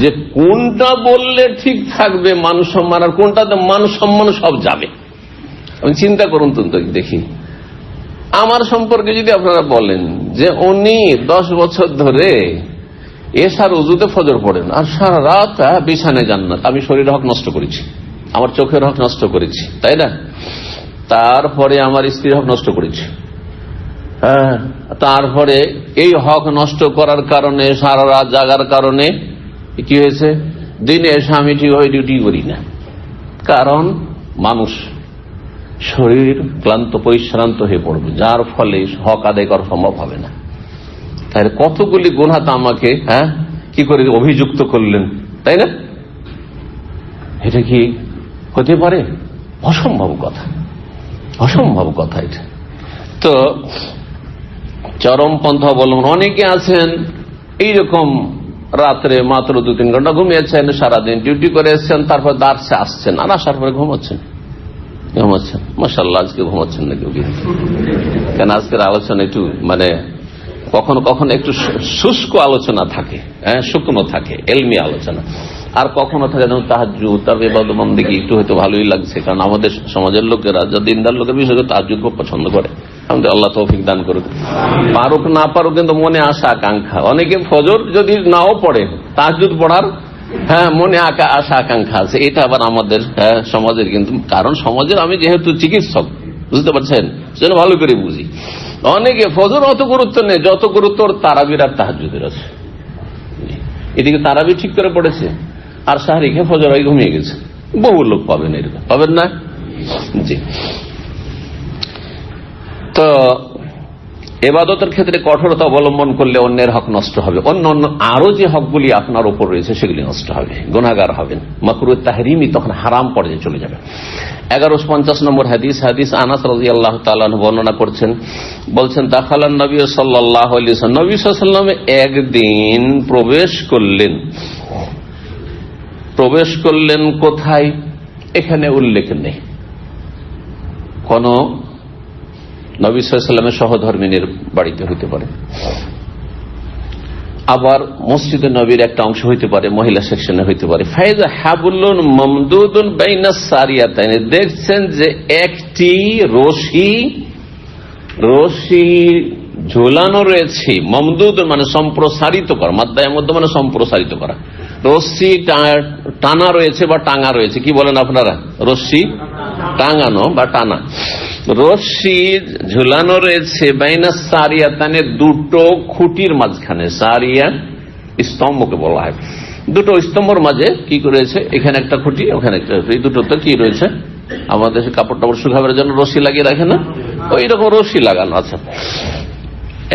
যে কোনটা বললে ঠিক থাকবে মান সম্মান, আর কোনটাতে মান সম্মান সব যাবে। আমি চিন্তা করুন তো, দেখি আমার সম্পর্কে যদি আপনারা বলেন যে উনি 10 বছর ধরে এশার উজুতে ফজর পড়েন আর সারা রাত বিছানায় জান্নাত, আমি শরীর হক নষ্ট করেছি, আমার চোখের হক নষ্ট করেছি, তাই না? তারপরে আমার স্ত্রীর হক নষ্ট করেছি, হ্যাঁ, তারপরে এই হক নষ্ট করার কারণে সারা রাত জাগার কারণে কি হয়েছে, দিনে এসে আমি ঠিকভাবে ডিউটি করি না। কারণ মানুষ শরীর ক্লান্ত পরিশ্রান্ত হয়ে পড়বে, যার ফলে হক আদায় করা সম্ভব হবে না। তাহলে কতগুলি গুনাহ তো আমাকে কি করে অভিযুক্ত করলেন, তাই না? এটা কি হতে পারে? অসম্ভব কথা, অসম্ভব কথা এটা। তো চরম পন্থা অবলম্বন অনেকে আছেন এইরকম, রাত্রে মাত্র 2-3 ঘন্টা ঘুমিয়েছেন, সারাদিন ডিউটি করে এসছেন, তারপর দার্সে আসছেন, আর আসার পরে ঘুমাচ্ছেন। মাশাআল্লাহ, আজকে ঘুমাচ্ছেন না কেউ? কেন আজকের আলোচনা একটু মানে কখনো কখনো একটু শুষ্ক আলোচনা থাকে, শুকনো থাকে, এলমি আলোচনা। আর কখনো থাকে যেমন তাহাজ্জুদ, তার ইবাদত বন্দেগী একটু হয়তো ভালোই লাগছে, কারণ আমাদের সমাজের লোকেরা যা দিনদার লোকের বিশেষ করে তাহাজ্জুদ খুব পছন্দ করে। আমাদের আল্লাহ তৌফিক দান করুক। পারুক না পারুক কিন্তু মনে আশা আকাঙ্ক্ষা, অনেকে ফজর যদি নাও পড়ে তাহাজ্জুদ পড়ার মনে আশা আকাঙ্ক্ষা আছে। এটা আবার আমাদের সমাজের কিন্তু, কারণ সমাজের আমি যেহেতু চিকিৎসক, বুঝতে পারছেন, সেজন্য ভালো করে বুঝি। অনেকে ফজর অত গুরুত্ব নেই যত গুরুত্ব তারাবির আর তাহাজ্জুদের আছে। এদিকে তারাবি ঠিক করে পড়েছে আর সাহারি খেয়ে ফজর আগে ঘুমিয়ে গেছে। বহু লোক পাবেন, এরকম পাবেন না? জি। তো ইবাদতের ক্ষেত্রে কঠোরতা অবলম্বন করলে অন্যের হক নষ্ট হবে, অন্য অন্য আরো যে হকগুলি আপনার উপর রয়েছে সেগুলি নষ্ট হবে, গুনাহগার হবেন, মাকরুহ তাহরিমি তখন হারাম পর্যায়ে চলে যাবে। 1150 নম্বর হাদিস, হাদিস আনাস রাদিয়াল্লাহু তাআলা আনহু বর্ণনা করছেন, বলছেন দাখালান নবী সাল্লাল্লাহু আলাইহি ওয়াসাল্লাম, নবী সাল্লাল্লাহু আলাইহি ওয়াসাল্লাম একদিন প্রবেশ করলেন কোথায় এখানে উল্লেখ নেই। কোন নবী সাল্লাল্লাহু আলাইহি ওয়াসাল্লামের সহধর্মিনীর বাড়িতে হইতে পারে, আবার মসজিদে নবীর একটা অংশ হইতে পারে, মহিলা সেকশনে হইতে পারে। ফাইজা হাবুলুন মামদুদুন বাইনাস সারিয়াতাইন, দেখছেন যে একটি রশি ঝুলানো রয়েছে, মামদুদ মানে সম্প্রসারিত করা, মাদ্দায়ের মধ্যে মানে সম্প্রসারিত করা, রশি টানা রয়েছে বা টাঙা রয়েছে, কি বলেন আপনারা, রশি টাঙানো বা টানা, রশি ঝুলানো রয়েছে বাইনাস সারিয়াতানে, দুটো খুঁটির মাঝখানে, সারিয়া স্তম্ভকে বলা হয়, দুটো স্তম্ভের মাঝে কি করেছে, এখানে একটা খুঁটি ওখানে একটা, এই দুটোতে কি রয়েছে, আমাদের কাপড় টাপড় শুকাবার জন্য রশি লাগিয়ে রাখে না, ওই রকম রশি লাগানো আছে।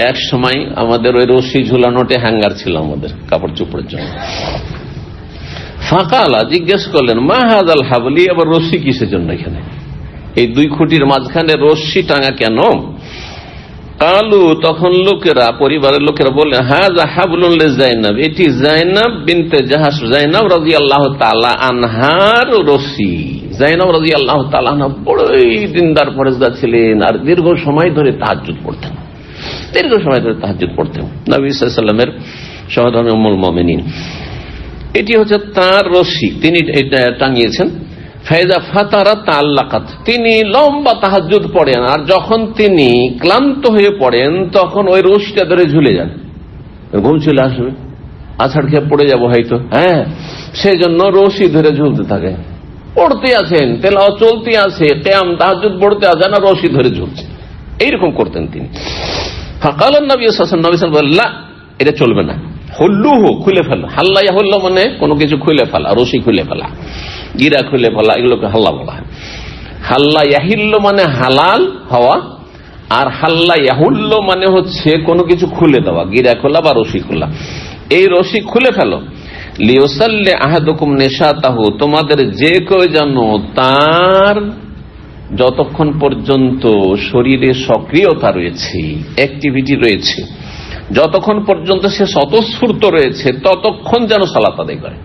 এক সময় আমাদের ওই রশি ঝুলানোতে হ্যাঙ্গার ছিল আমাদের কাপড় চোপড়ের জন্য। ফাঁকালা জিজ্ঞেস করলেন মা হাযাল হাবলি, আবার রশি কিসের জন্য এখানে, এই দুই খুঁটির মাঝখানে রশি টাঙা কেন? কালু, তখন লোকেরা, পরিবারের লোকেরা বললেন হাযা হাবলুন লিজাইনাব, এটি জাইনাব বিনতে জাহাশ, জাইনাব রাদিয়াল্লাহু তাআলা আনহার রশি। জাইনাব রাদিয়াল্লাহু তাআলা আনহা বড়ই দিনদার পরেজগার ছিলেন আর দীর্ঘ সময় ধরে তাহাজ্জুদ পড়তেন, নবী সাল্লাল্লাহু আলাইহি ওয়াসাল্লামের সহধর্মী উম্মুল মুমিনিন। এটি হচ্ছে তার রশি, তিনি এটা টাঙিয়েছেন। ফাইজা ফাতারা তাআল্লাকাত, তিনি লম্বা তাহাজ্জুদ পড়েন আর যখন তিনি ক্লান্ত হয়ে পড়েন তখন ওই রশিটা ধরে ঝুলে যান, ঘুম চলে আসবে, আছাড় খেয়ে পড়ে যাবো হয়তো, সেই জন্য রশি ধরে ঝুলতে থাকে, পড়তে আছেন, তেলাওয়াত চলতে আছে, কিয়াম তাহাজ্জুদ পড়তে আছেন আর রশি ধরে ঝুলছে, এইরকম করতেন তিনি। ফাকালান নবী সাল্লাল্লাহু আলাইহি ওয়াসাল্লাম, বললেন এটা চলবে না, হুল্লুহু, খুলে ফেলো, হাল্লা ইয়াহুল্লু মানে কোনো কিছু খুলে ফেলা, রশি খুলে ফেলা, গিরা খুলে ফেলা, এগুলোকে হাল্লা বলা হয়। হাল্লা ইয়াহিল্লু মানে হালাল হওয়া, আর হাল্লা ইয়াহুল্লু মানে হচ্ছে কোনো কিছু খুলে দেওয়া, গিরা খোলা বা রশি খোলা। এই রশি খুলে ফেলো, লিউসাল্লি আহাদুকুম নিশাতাহু, তোমাদের যে কেউ যেন তার যতক্ষণ পর্যন্ত শরীরে সক্রিয়তা রয়েছে, অ্যাক্টিভিটি রয়েছে, যতক্ষণ পর্যন্ত সে স্বতঃস্ফূর্ত রয়েছে ততক্ষণ যেন সালাত আদায় করে।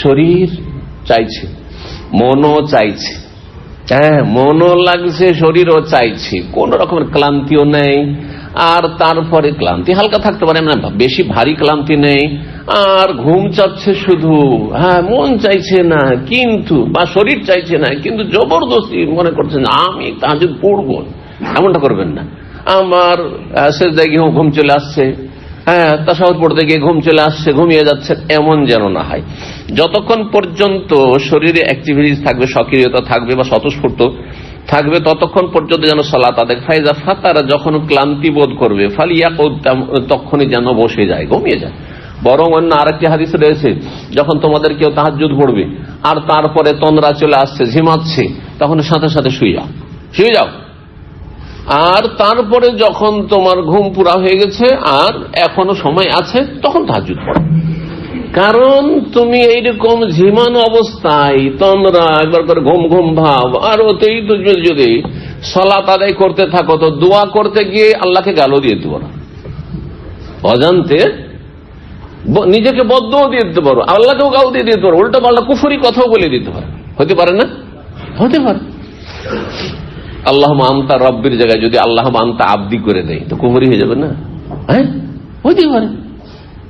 শরীর চাইছে, মনও চাইছে, মনও লাগছে, শরীরও চাইছে, কোন রকমের ক্লান্তিও নেই, আর তারপরে ক্লান্তি হালকা থাকতে পারে, মানে বেশি ভারী ক্লান্তি নেই, আর ঘুম চাচ্ছে শুধু, মন চাইছে না কিন্তু, বা শরীর চাইছে না কিন্তু জবরদস্তি মনে করছে না আমি তাহাজ্জুদ পড়বো, এমনটা করবেন না। আমার সেজদায় গিয়ে ঘুম চলে আসছে, তাশাহুদ পড়তে গিয়ে ঘুম চলে আসছে, ঘুমিয়ে যাচ্ছে, এমন যেন না হয়। যতক্ষণ পর্যন্ত শরীরে অ্যাক্টিভিটিস থাকবে, সক্রিয়তা থাকবে বা স্বতঃস্ফূর্ত থাকবে, ততক্ষণ পর্যন্ত যেন সালাত আদায়। ফাইজা ফাতারা, যখন ক্লান্তি বোধ করবে, ফালিয়াকুদ, তখনই যেন বসে যায়, ঘুমিয়ে যায়। বরং অন্য আরেকটি হাদিস রয়েছে, যখন তোমাদের কেউ তাহাজ্জুদ পড়বে আর তারপরে তন্দ্রা চলে আসছে, ঝিমাচ্ছে, তখন সাথে সাথে শুয়ে যাও, আর তারপরে যখন তোমার ঘুম পুরা হয়ে গেছে আর এখনো সময় আছে তখন তাহাজ্জুদ পড়ো। কারণ তুমি এইরকম ঝিমানো অবস্থায় তন্দ্রা, একবার করে ঘুম ঘুম ভাব, আর ওতেই যদি সালাত আদায় করতে থাকো তো দোয়া করতে গিয়ে আল্লাহকে গালও দিয়ে দিতে পারো, অজান্তে নিজেকে বদদোয়া দিয়ে দিতে পারো, আল্লাহকেও গাল দিয়ে দিতে পারো, উল্টা পাল্টা কুফরি কথাও বলে দিতে পারো, হতে পারে না? হতে পারে। আল্লাহ আনতা রব্বির জায়গায় যদি আল্লাহ আনতা আব্দি করে দেয় তো কুফরি হয়ে যাবে না? হতে পারে।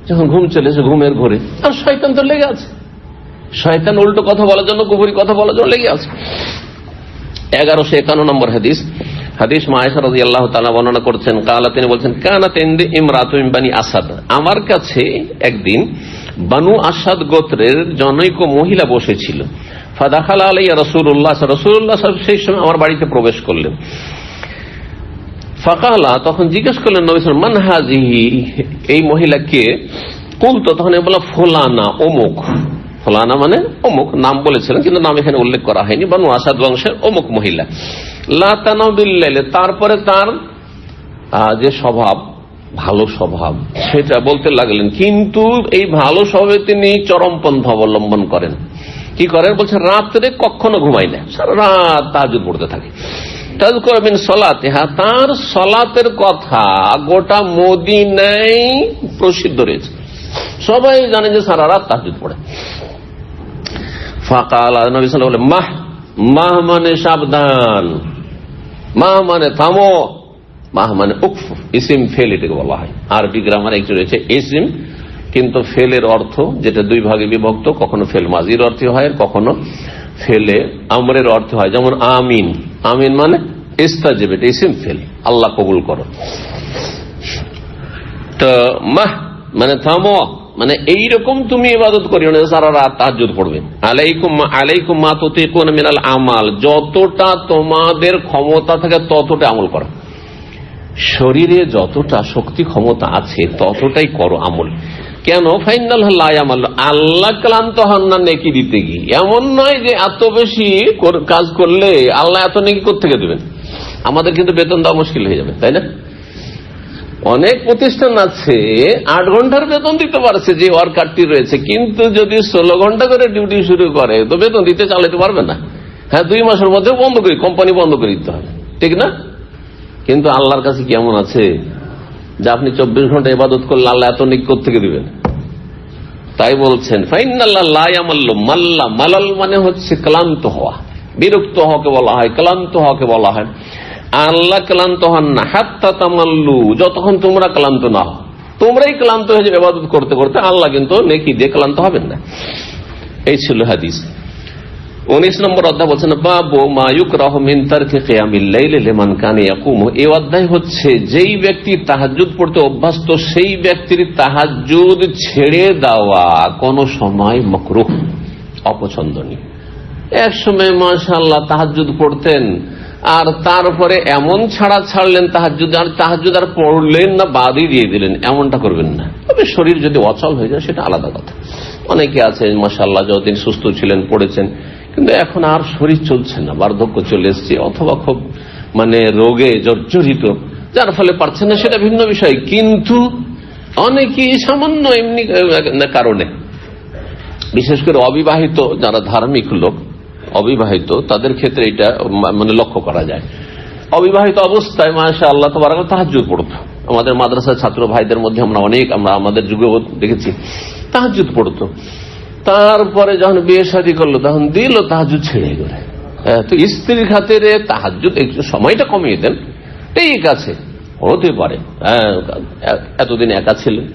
যখন ঘুম চলেছে ঘুমের ঘরে, আর শয়তান তো লেগে আছে, শয়তান উল্টো কথা বলার জন্য, কুফরি কথা বলার জন্য লেগে আছে। 1151 নম্বর হাদিস, হাদিস মা আয়েশা রাদিয়াল্লাহু তাআলা বর্ণনা করছেন, কালা, তিনি বলছেন, কানাত ইনদি ইমরাতুন মিন বানি আসাদ, আমার কাছে একদিন বানু আসাদ গোত্রের জনৈক মহিলা বসেছিল। ফাদাখালা আলাইয়া রাসূলুল্লাহ, রাসূলুল্লাহ সেই সময় আমার বাড়িতে প্রবেশ করলেন। ফাকালা, তখন জিজ্ঞেস করলেন নবী সাল্লাল্লাহু আলাইহি ওয়াসাল্লাম, মান হাযিহি, এই মহিলাকে? কুলতু, তখন বলা, ফুলানা, অমুক। ফুলানা মানে অমুক, নাম বলেছিলেন কিন্তু নাম এখানে উল্লেখ করা হয়নি। বানু আসাদ বংশের অমুক মহিলা। লা তানাউ বিল্লাইল, তারপরে তার যে স্বভাব, ভালো স্বভাব, সেটা বলতে লাগলেন, কিন্তু এই ভালো স্বভাবে তিনি চরমপন্থা অবলম্বন করেন। কি করেন? বলছে, রাত্রে কখনো ঘুমায় না, সারা রাত তাহাজ্জুদ পড়তে থাকে। তাযকুরু মিন সালাতিহা, তার সালাতের কথা গোটা মদিনায় প্রসিদ্ধ রয়েছে, সবাই জানে যে সারা রাত তাহাজ্জুদ পড়ে। ফাকাল, নবী সাল্লাল্লাহু আলাইহি ওয়াসাল্লাম, মাহ, মাহ মানে সাবধান, মাহ মানে থামো, মাহ মানে উকফ, ইসিম ফেল এটাকে বলা হয়। আরবি গ্রামার একটু রয়েছে ইসিম, কিন্তু ফেলের অর্থ যেটা দুই ভাগে বিভক্ত, কখনো ফেল মাজির অর্থে হয়, কখনো ফেলে আমরের অর্থ হয়। যেমন আমিন, আমিন মানে ইস্তাজিব, এটা ইসিম ফেল, আল্লাহ কবুল করো। তো মাহ মানে থামো, মানে এইরকম তুমি ইবাদত করিও না সারা রাত তাহাজ্জুদ পড়বে। আলাইকুম মা তুতিকুনা মিনাল আমাল, যতটা তোমাদের ক্ষমতা থাকে ততটা আমল করো, শরীরে যতটা শক্তি ক্ষমতা আছে ততটাই করো আমল। কেন? ফাইনাল লা ইয়ামাল, আল্লাহ ক্লান্ত হন না নেকি দিতে গিয়ে। এমন নয় যে এত বেশি কাজ করলে আল্লাহ এত নেকি কোত্থেকে দেবেন। আমাদের কিন্তু বেতন দেওয়া মুশকিল হয়ে যাবে, তাই না? অনেক প্রতিষ্ঠান আছে 8 ঘন্টার বেতন দিতে পারছে যে ওয়ার্কারটি রয়েছে, কিন্তু যদি 16 ঘন্টা করে ডিউটি শুরু করে তো বেতন দিতে চালাতে পারবে না। হ্যাঁ, 2 মাসের মধ্যে বন্ধ করি, কোম্পানি বন্ধ করে দিতে হবে, ঠিক না? কিন্তু আল্লাহর কাছে কেমন আছে যে আপনি 24 ঘন্টা ইবাদত করলে আল্লাহ এত নেকি কোত্থেকে দিবেন? তাই বলছেন ফাইনাল্লাহ লা ইয়ামাল্লু, মাল্লা, মালাল মানে হচ্ছে ক্লান্ত হওয়া, বিরক্ত হওয়াকে বলা হয়, ক্লান্ত হওয়াকে বলা হয়। আল্লাহ ক্লান্ত হন না, হাত্তা তামাল্লু, যতক্ষণ তোমরা ক্লান্ত না হও। তোমরাই ক্লান্ত হয়ে যাবে ইবাদত করতে করতে, আল্লাহ কিন্তু নেকি দিয়ে ক্লান্ত হবেন না। এই ছিল হাদিস। 19 নম্বর অধ্যায় বলছেন, বাবু মা ইউকরাহু মিন তারকি কিয়ামিল লাইলি লিমান কানা ইয়াকুমু, এই অধ্যায় হচ্ছে যেই ব্যক্তি তাহাজ্জুদ পড়তে অভ্যস্ত সেই ব্যক্তির তাহাজ্জুদ ছেড়ে দেওয়া কোন সময় মাকরুহ, অপছন্দনীয়। এক সময় মাশাআল্লাহ তাহাজ্জুদ পড়তেন, আর তারপরে এমন ছাড়লেন তাহাজ্জুদ, আর তাহাজ্জুদ আর পড়লেন না, বাদই দিয়ে দিলেন, এমনটা করবেন না। তবে শরীর যদি অচল হয়ে যায় সেটা আলাদা কথা। অনেকে আছে মাশাআল্লাহ যতদিন সুস্থ ছিলেন পড়েছেন, কিন্তু এখন আর শরীর চলছে না, বার্ধক্য চলে এসছে, অথবা খুব রোগে জর্জরিত, যার ফলে পারছেন না, সেটা ভিন্ন বিষয়। কিন্তু অনেকেই সামান্য এমনি কারণে, বিশেষ করে অবিবাহিত যারা ধার্মিক লোক, অবিবাহিত তাদের ক্ষেত্রে এটা লক্ষ্য করা যায়। অবিবাহিত অবস্থায় মাশাআল্লাহ তাবারাকাল্লাহ তাহাজ্জুদ পড়তো। আমাদের মাদ্রাসার ছাত্র ভাইদের মধ্যে আমরা আমাদের যুগে দেখেছি তাহাজ্জুদ পড়তো। তারপরে যখন বিয়ে শাদী করলো তখন দিল তাহাজ্জুদ ছেড়ে গেলে। তো স্ত্রীর খাতিরে তাহাজ্জুদ একটু সময়টা কমিয়ে দেন, ঠিক আছে, হতে পারে। এতদিন একা ছিলেন,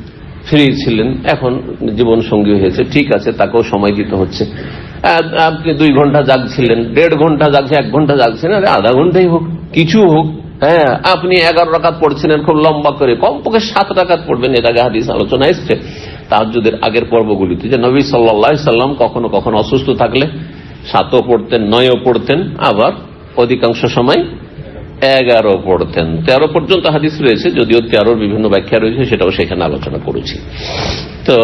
ফ্রি ছিলেন, এখন জীবন সঙ্গী হয়েছে, ঠিক আছে, তাকেও সময় দিতে হচ্ছে। আপনি 2 ঘন্টা জাগছিলেন, 1.5 ঘন্টা জাগছে, 1 ঘন্টা জাগছেন, আরে আধা ঘন্টাই হোক, কিছু হোক। হ্যাঁ, আপনি 11 রাকাত পড়ছিলেন খুব লম্বা করে, কমপক্ষে 7 রাকাত পড়বেন। এর আগে হাদিস আলোচনা এসছে তাহাজ্জুদের আগের পর্বগুলিতে যে নবী সাল্লাল্লাহু আলাইহি সাল্লাম কখনো কখনো অসুস্থ থাকলে 7ও পড়তেন, 9ও পড়তেন, আবার অধিকাংশ সময় 11 পড়তেন। 13 পর্যন্ত হাদিস রয়েছে, যদিও 13 বিভিন্ন ব্যাখ্যা রয়েছে, সেটাও সেখানে আলোচনা করেছি। তো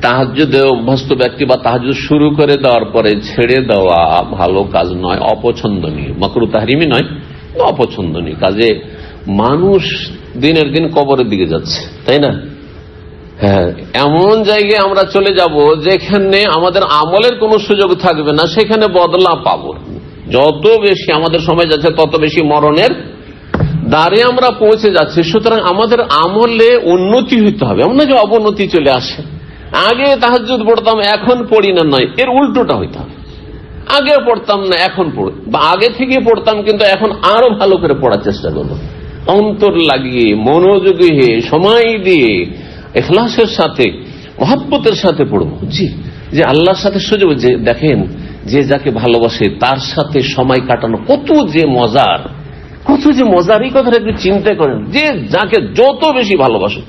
তাহাজ্জুদে অভ্যস্ত ব্যক্তি বা তাহাজ্জুদ শুরু করে দেওয়ার পরে ছেড়ে দেওয়া ভালো কাজ নয়, অপছন্দনীয়, মাকরুহ তাহরিমি নয়, অপছন্দনীয় কাজে মানুষ দিনের দিন কবরের দিকে যাচ্ছে, তাই না? হ্যাঁ, এমন জায়গায় আমরা চলে যাব যেখানে আমাদের আমলের কোনো সুযোগ থাকবে না, সেখানে বদলা পাবো। যত বেশি আমাদের সময় যাচ্ছে তত বেশি মরণের দ্বারে আমরা পৌঁছে যাচ্ছি। সুতরাং আমাদের আমলে উন্নতি হইতে হবে, এমন না যে অবনতি চলে আসে। আগে তাহাজ্জুদ পড়তাম এখন পড়ি না, নয়, এর উল্টোটা হইতে হবে। আগে পড়তাম না এখন পড়ি, বা আগে থেকে পড়তাম কিন্তু এখন আরো ভালো করে পড়ার চেষ্টা করবো, অন্তর লাগিয়ে, মনোযোগী হয়ে, সময় দিয়ে, ইখলাসের সাথে, মহব্বতের সাথে পড়বো। জি, যে আল্লাহর সাথে সুযোগ, যে দেখেন যে যাকে ভালোবাসে তার সাথে সময় কাটানো কত যে মজার, এই কথাটা একটু চিন্তা করেন। যে যাকে যত বেশি ভালোবাসে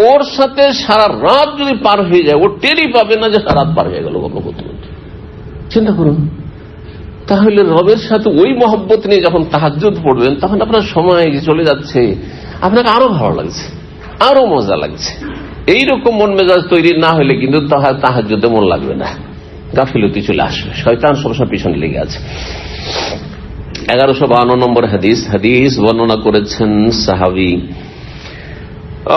ওর সাথে সারা রাত যদি পার হয়ে যায়, ও টেরই পাবে না যে সারা রাত পার হয়ে গেল গল্প করতে করতে। চিন্তা করুন, তাহলে রবের সাথে ওই মহব্বত নিয়ে যখন তাহাজ্জুদ পড়বেন, তখন আপনার সময় চলে যাচ্ছে, আপনাকে আরো ভালো লাগছে, আরো মজা লাগছে। এইরকম মন মেজাজ তৈরি না হলে কিন্তু তাহাজ্জুদে মন লাগবে না, গাফিলতি চলে আসবে, শয়তান সবসময় পিছনে লেগে আছে। 1152 নম্বর হাদিস বর্ণনা করেছেন সাহাবী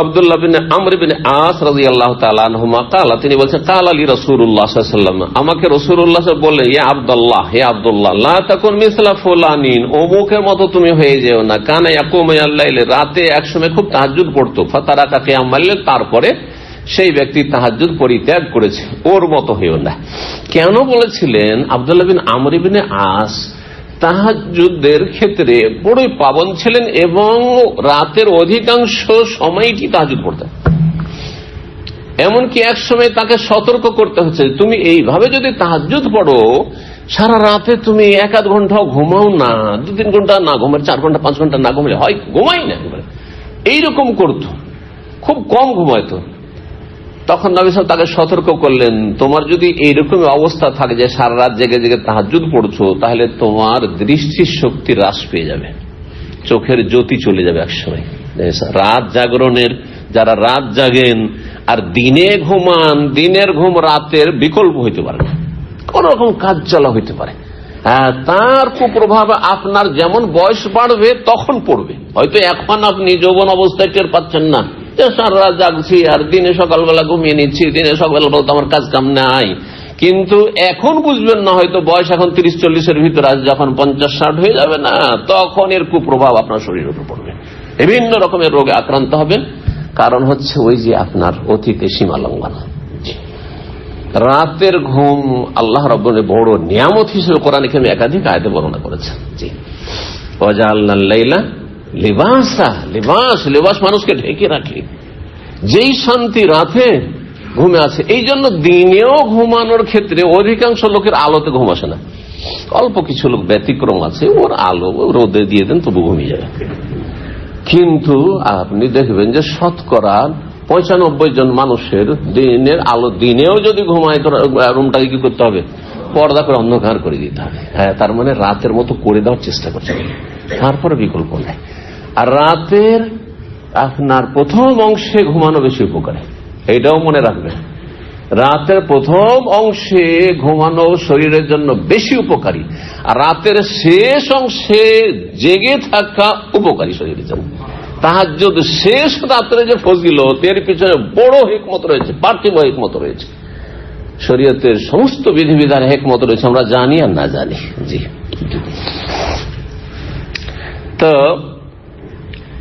আব্দুল্লাহ বিন আমর বিন আস রাদিয়াল্লাহু তাআলা আনহুমা ক্বালা, তিনি বলেন ক্বালা লি রাসূলুল্লাহ সাল্লাল্লাহু আলাইহি ওয়াসাল্লাম, আমাকে রাসূলুল্লাহ বলে, ইয়া আব্দুল্লাহ, হে আব্দুল্লাহ, লা তাকুন মিসলা ফুলানিন, অমুকের মতো তুমি হয়ে যেও না, কানা ইয়াকুমু আল-লাইল, রাতে একসময় খুব তাহাজ্জুদ পড়তো, ফাতারাকা কিয়ামাল লাইল, তারপরে সেই ব্যক্তি তাহাজ্জুদ পরিত্যাগ করেছে, ওর মতো হয়েও না। কেন বলেছিলেন? আব্দুল্লাহ বিন আমর বিন আস তাহাজ্জুদের ক্ষেত্রে বড়ই পাবন ছিলেন এবং রাতের অধিকাংশ সময়টি তাহাজ্জুদ পড়তেন। এমনকি এক সময় তাকে সতর্ক করতে হচ্ছে, তুমি এইভাবে যদি তাহাজ্জুদ পড়ো, সারা রাতে তুমি 1-8 ঘন্টাও ঘুমাও না, 2-3 ঘন্টা না ঘুমালে, 4 ঘন্টা 5 ঘন্টা না ঘুমালে হয় ঘুমাই না, এইরকম করতো, খুব কম ঘুমাইতো। তখন নবী সাল্লাল্লাহু আলাইহি ওয়াসাল্লাম তাকে সতর্ক করলেন, তোমার যদি এইরকম অবস্থা থাকে যে সারা রাত জেগে জেগে তাহাজ্জুদ পড়ছো, তাহলে তোমার দৃষ্টি শক্তি হ্রাস পেয়ে যাবে, চোখের জ্যোতি চলে যাবে একসময়। রাত জাগরণের, যারা রাত জাগেন আর দিনে ঘুমান, দিনের ঘুম রাতের বিকল্প হইতে পারে না, কোন রকম কাজ চলা হইতে পারে। তার কুপ্রভাব আপনার যেমন বয়স বাড়বে তখন পড়বে। হয়তো এখন আপনি যৌবন অবস্থায় টের পাচ্ছেন না, সারা রাত জাগছি আর দিনে সকালবেলা ঘুমিয়ে নিচ্ছি, দিনে সকালবেলা তো আমার কাজ কাম নাই, কিন্তু এখন বুঝবেন না, হয়তো বয়স এখন 30-40-এর ভিতরে, আজ যখন 50-60 হয়ে যাবে না, তখন এর কুপ্রভাব আপনার শরীরের উপর পড়বে, বিভিন্ন রকমের রোগে আক্রান্ত হবেন। কারণ হচ্ছে ওই যে আপনার অতীতে সীমা লঙ্ঘন। রাতের ঘুম আল্লাহ রাব্বুল বড় নিয়ামত হিসেবে কোরআনে কারিমে একাধিক আয়াতে বর্ণনা করেছেন। জি, ওয়াজআলনাল লাইলা লিবাসা, লিবাস মানুষকে ঢেকে রাখে। যেই শান্তি রাতে ঘুমে আছে, এই জন্য দিনেও ঘুমানোর ক্ষেত্রে অধিকাংশ লোকের আলোতে ঘুম আসে না, অল্প কিছু লোক ব্যতিক্রম আছে, ওর আলো রোদে দিয়ে দেন তবু ঘুমিয়ে যায়। কিন্তু আপনি দেখবেন যে শতকরা 95 জন মানুষের দিনের আলো, দিনেও যদি ঘুমায় তো রুমটাকে কি করতে হবে? পর্দা করে অন্ধকার করে দিতে হবে। হ্যাঁ, তার মানে রাতের মতো করে দেওয়ার চেষ্টা করছে, তারপরে বিকল্প নেই। আর রাতের আপনার প্রথম অংশে ঘুমানো বেশি উপকারী, এইটাও মনে রাখবেন। রাতের প্রথম অংশে ঘুমানো শরীরের জন্য বেশি উপকারী, আর রাতের শেষ অংশে জেগে থাকা উপকারী শরীরের জন্য। তাহাজ্জুদ শেষ রাত্রে যে ফজিলত, এর পিছনে বড় হিকমত রয়েছে, পার্থিব হিকমত রয়েছে, শরীয়তের সমস্ত বিধিবিধান হিকমত রয়েছে, আমরা জানি আর না জানি। জি, তো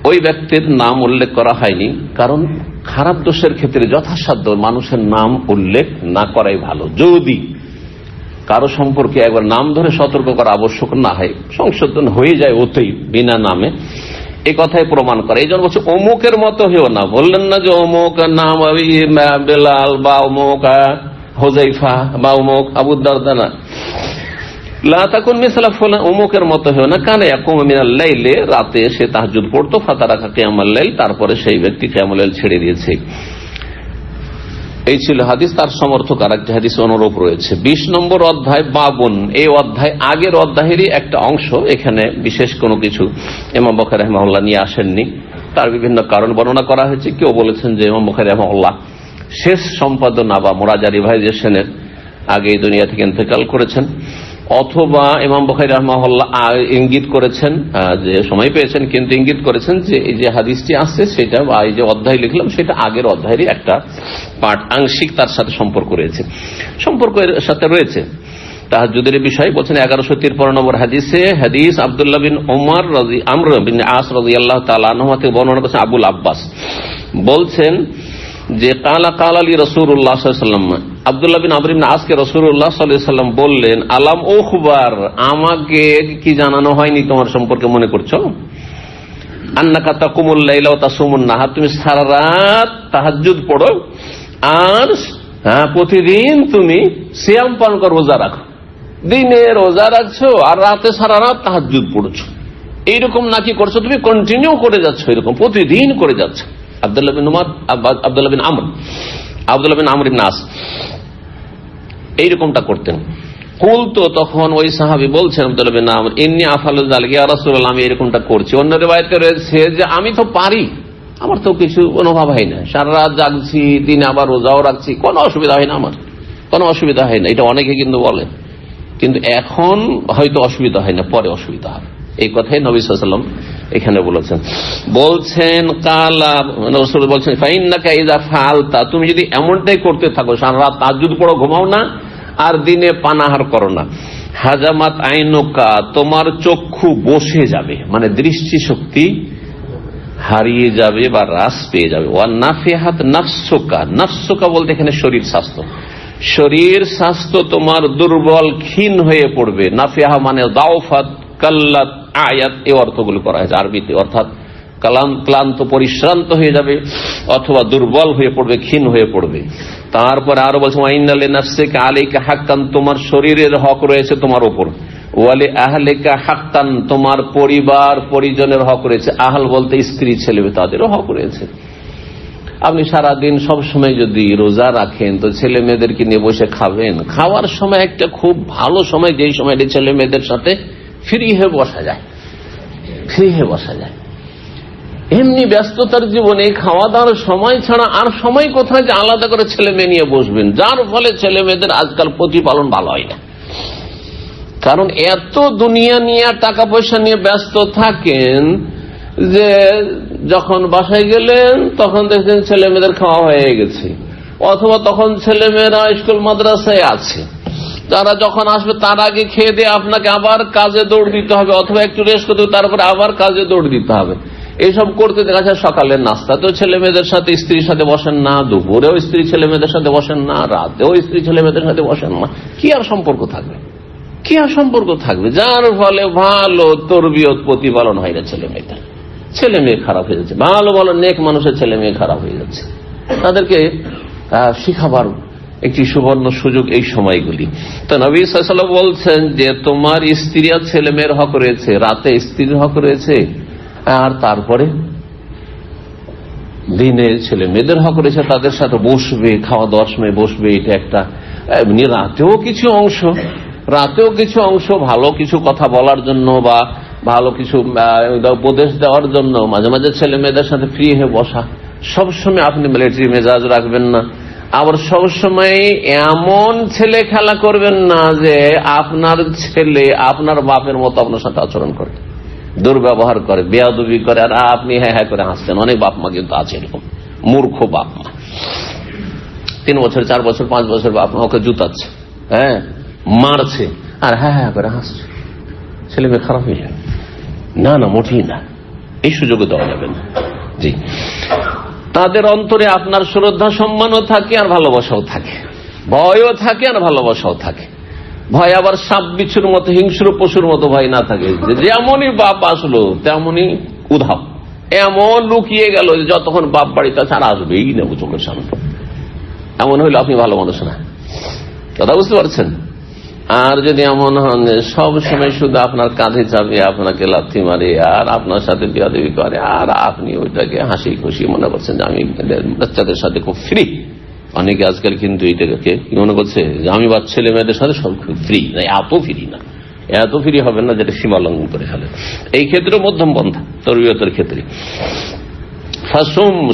ওই ব্যক্তির নাম উল্লেখ করা হয়নি, কারণ খারাপ দোষের ক্ষেত্রে যথাসাধ্য মানুষের নাম উল্লেখ না করাই ভালো। যদি কারো সম্পর্কে একবার নাম ধরে সতর্ক করা আবশ্যক না হয়, সংশোধন হয়ে যায় ওতেই বিনা নামে, এই কথাই প্রমাণ করে। এই জন্য বলছে অমুকের মতো হেও না, বললেন না যে অমুক নাম বেলাল বা অমুক হুযায়ফা বা অমুক আবু দারদা, না, লা তাকুন মিসলা ফুলান, অমুকের মতো হেও না, কানা ইয়াকুমু মিনাল লাইলি, রাতে সে তাহাজ্জুদ পড়তো, ফাতারাকা কিয়ামাল লাইল, তারপরে সেই ব্যক্তি কিয়ামুল লাইল ছেড়ে দিয়েছে। এই ছিল হাদিস। তার সমর্থক আরেকটি হাদিস অনুরূপ রয়েছে। 20 নম্বর অধ্যায় বাবুন, এই অধ্যায় আগের অধ্যায়েরই একটা অংশ, এখানে বিশেষ কোনো কিছু ইমাম বুখারী রাহিমাহুল্লাহ নিয়ে আসেননি, তার বিভিন্ন কারণ বর্ণনা করা হয়েছে। কেউ বলেছেন যে ইমাম বুখারী রাহিমাহুল্লাহ শেষ সম্পাদনা বা মুরাজা রিভাইজেশনের আগে দুনিয়া থেকে ইন্তেকাল করেছেন, অথবা ইমাম বুখারী রাহিমাহুল্লাহ ইঙ্গিত করেছেন যে সময় পেয়েছেন, কিন্তু ইঙ্গিত করেছেন যে এই যে হাদিসটি আসছে সেটা বা এই যে অধ্যায় লিখলাম সেটা আগের অধ্যায়েরই একটা পাঠ, আংশিক তার সাথে সম্পর্ক রয়েছে, সম্পর্কের সাথে রয়েছে। তাহাজ্জুদের বিষয় বলছেন 1153 নম্বর হাদিসে, হাদিস আব্দুল্লাহ বিন উমর আমর বিন আস রাদিয়াল্লাহু তাআলা আনহু থেকে বর্ণনা করেছেন আবুল আব্বাস বলছেন যে কালা আলী রাসূলুল্লাহ সাল্লাল্লাহু আলাইহি ওয়াসাল্লাম, আব্দুল্লাহ বিন আমর ইবনে আসকে রাসূলুল্লাহ সাল্লাল্লাহু আলাইহি ওয়াসাল্লাম বললেন, আলাম উখবার, আমাকে কি জানানো হয়নি তোমার সম্পর্কে মনে করছো, আন্নাকা তাকুমুল লাইলা ওয়া তাসুমুন নাহার, তুমি সারা রাত তাহাজ্জুদ পড়ো আর হ্যাঁ, প্রতিদিন তুমি সিয়াম পালন করো, রোজা রাখো, দিনে রোজা রাখছো আর রাতে সারা রাত তাহাজ্জুদ পড়ছো, এইরকম নাকি করছো, তুমি কন্টিনিউ করে যাচ্ছ, এরকম প্রতিদিন করে যাচ্ছ। আব্দুল্লাহ বিন আমর ইবনে আস এইরকমটা করতেন। কুল তো তখন ওই সাহাবী বলছেন আব্দুল্লাহ বিন আমর, ইন্নী আফআলু যালিকা ইয়া রাসূলুল্লাহ, আমি এরকমটা করছি। অন্য রিওয়ায়াতে রয়েছে যে আমি তো পারি, আমার তো কিছু অনুভব হয় না, সারা রাত জাগছি, দিনে আবার রোজাও রাখছি, কোনো অসুবিধা হয় না, আমার কোনো অসুবিধা হয় না। এটা অনেকে কিন্তু বলে, কিন্তু এখন হয়তো অসুবিধা হয় না, পরে অসুবিধা হবে। এই কথাই নবী সাল্লাল্লাহু আলাইহি ওয়াসাল্লাম এখানে বলছেন কালা রাসূল বলছেন ফাইন্নাকা ইযা ফাআলতা, তুমি যদি এমনটাই করতে থাকো, সারা রাত তাহাজ্জুদ পড়ো, ঘুমাও না, আর দিনে পানাহার করো না, হাজামাত আইনুকা, তোমার চক্ষু বসে যাবে, মানে দৃষ্টি শক্তি হারিয়ে যাবে বা হ্রাস পেয়ে যাবে। ওয়া নাফিহাত নাফসুকা, নাফসুকা বলতে এখানে শরীর স্বাস্থ্য, শরীর স্বাস্থ্য তোমার দুর্বল ক্ষীণ হয়ে পড়বে। নাফিহা মানে দাওফাত, কাল্লাত, আয়াত, এই অর্থগুলো করা হয়েছে আরবিতে, অর্থাৎ ক্লান্ত পরিশ্রান্ত হয়ে যাবে অথবা দুর্বল হয়ে পড়বে, ক্ষীণ হয়ে পড়বে। তারপরে আরো বলছে ওয়াইন্না লিনাফসিকা আলাইকা হাক্কান, তোমার শরীরের হক রয়েছে তোমার উপর, ওয়ালি আহলিকা হাক্কান, তোমার পরিবার পরিজনের হক রয়েছে। আহল বলতে স্ত্রী ছেলে, তাদেরও হক রয়েছে। আপনি সারাদিন সব সময় যদি রোজা রাখেন তো ছেলে মেয়েদেরকে নিয়ে বসে খাবেন, খাওয়ার সময় একটা খুব ভালো সময়, যেই সময়টি ছেলে মেয়েদের সাথে ফ্রি হয়ে বসা যায়, ফ্রি হয়ে বসা যায়। এমনি ব্যস্ততার জীবনে খাওয়া দাওয়ার সময় ছাড়া আর সময় কোথায় যে আলাদা করে ছেলে মেয়ে নিয়ে বসবেন, যার ফলে ছেলে মেয়েদের আজকাল প্রতিপালন ভালো হয় না। কারণ এত দুনিয়া নিয়ে টাকা পয়সা নিয়ে ব্যস্ত থাকেন যে যখন বাসায় গেলেন তখন দেখছেন ছেলে মেয়েদের খাওয়া হয়ে গেছে, অথবা তখন ছেলে মেয়েরা স্কুল মাদ্রাসায় আছে, তারা যখন আসবে তার আগে খেয়ে দিয়ে আপনাকে আবার কাজে দৌড় দিতে হবে, অথবা একটু রেস্ট করতে হবে, তারপরে আবার কাজে দৌড় দিতে হবে। এইসব করতে দেখা যায় সকালের নাস্তা তো ছেলে মেয়েদের সাথে স্ত্রীর সাথে বসেন না, দুপুরেও স্ত্রী ছেলে মেয়েদের সাথে বসেন না, রাতেও স্ত্রী ছেলে মেয়েদের সাথে বসেন না, কি আর সম্পর্ক থাকবে, কি আর সম্পর্ক থাকবে? যার ফলে ভালো তরবিয়ত প্রতিপালন হয় না ছেলে মেয়েদের, ছেলে মেয়ে খারাপ হয়ে যাচ্ছে। ভালো ভালো নেক মানুষের ছেলে মেয়ে খারাপ হয়ে যাচ্ছে। তাদেরকে শিখাবার একটি সুবর্ণ সুযোগ এই সময়গুলি। তো নবী সাল্লাল্লাহু আলাইহি ওয়াসাল্লাম বলছেন যে তোমার স্ত্রী আর ছেলে মেয়ের হক রয়েছে, রাতে স্ত্রীর হক রয়েছে, আর তারপরে দিনে ছেলে মেয়েদের হক রয়েছে, তাদের সাথে বসবে, খাওয়া দাওয়ার সময় বসবে। এটা একটা রাতেও কিছু অংশ, রাতেও কিছু অংশ ভালো কিছু কথা বলার জন্য বা ভালো কিছু উপদেশ দেওয়ার জন্য মাঝে মাঝে ছেলে মেয়েদের সাথে ফ্রি হয়ে বসা। সবসময় আপনি মিলিটারি মেজাজ রাখবেন না, আবার সবসময় এমন ছেলে খেলা করবেন না যে আপনার ছেলে আপনার বাপের মতো আপনার সাথে আচরণ করে, দুর্ব্যবহার করে, বেয়াদবি করে, আর আপনি হ্যাঁ হ্যাঁ করে হাসছেন। অনেক বাপ মা কিন্তু আছে এরকম মূর্খ বাপ মা, 3 বছর 4 বছর 5 বছর বাপ মা ওকে জুতাচ্ছে, হ্যাঁ মারছে, আর হ্যাঁ হ্যাঁ করে হাসছে। ছেলে মেয়ে খারাপ হয়ে যাবে না, না মোটেই না, এই সুযোগও দেওয়া যাবে না। জি, তাদের অন্তরে আপনার শ্রদ্ধা সম্মানও থাকে আর ভালোবাসাও থাকে, ভয়ও থাকে আর ভালোবাসাও থাকে। ভয় আবার সাপ বিচ্ছুর মতো হিংস্র পশুর মতো ভয় না থাকে, যেমনই বাপ আসলো তেমনই উধাও, এমন লুকিয়ে গেল যে যতক্ষণ বাপ বাড়িতে ছাড়া আসবেই না চোখের সামনে। এমন হইলে আপনি ভালো মানুষ না, কথা বুঝতে পারছেন? আর যদি এমন হন সব সময় শুধু আপনার কাঁধে চাপে আপনাকে লাথি মারে আর আপনার সাথে বেয়াদবি করে, আর আপনি ওইটাকে হাসি খুশি মনে করছেন যে আমি বাচ্চাদের সাথে খুব ফ্রি। অনেকে আজকাল কিন্তু এটাকে কি মনে করছে যে আমি ছেলে মেয়েদের সাথে সব খুব ফ্রি। এত ফ্রি না, এত ফ্রি হবে না যেটা সীমা লঙ্ঘন করে ফেলে। এই ক্ষেত্রে মধ্যম পন্থা তরবিয়তের ক্ষেত্রে।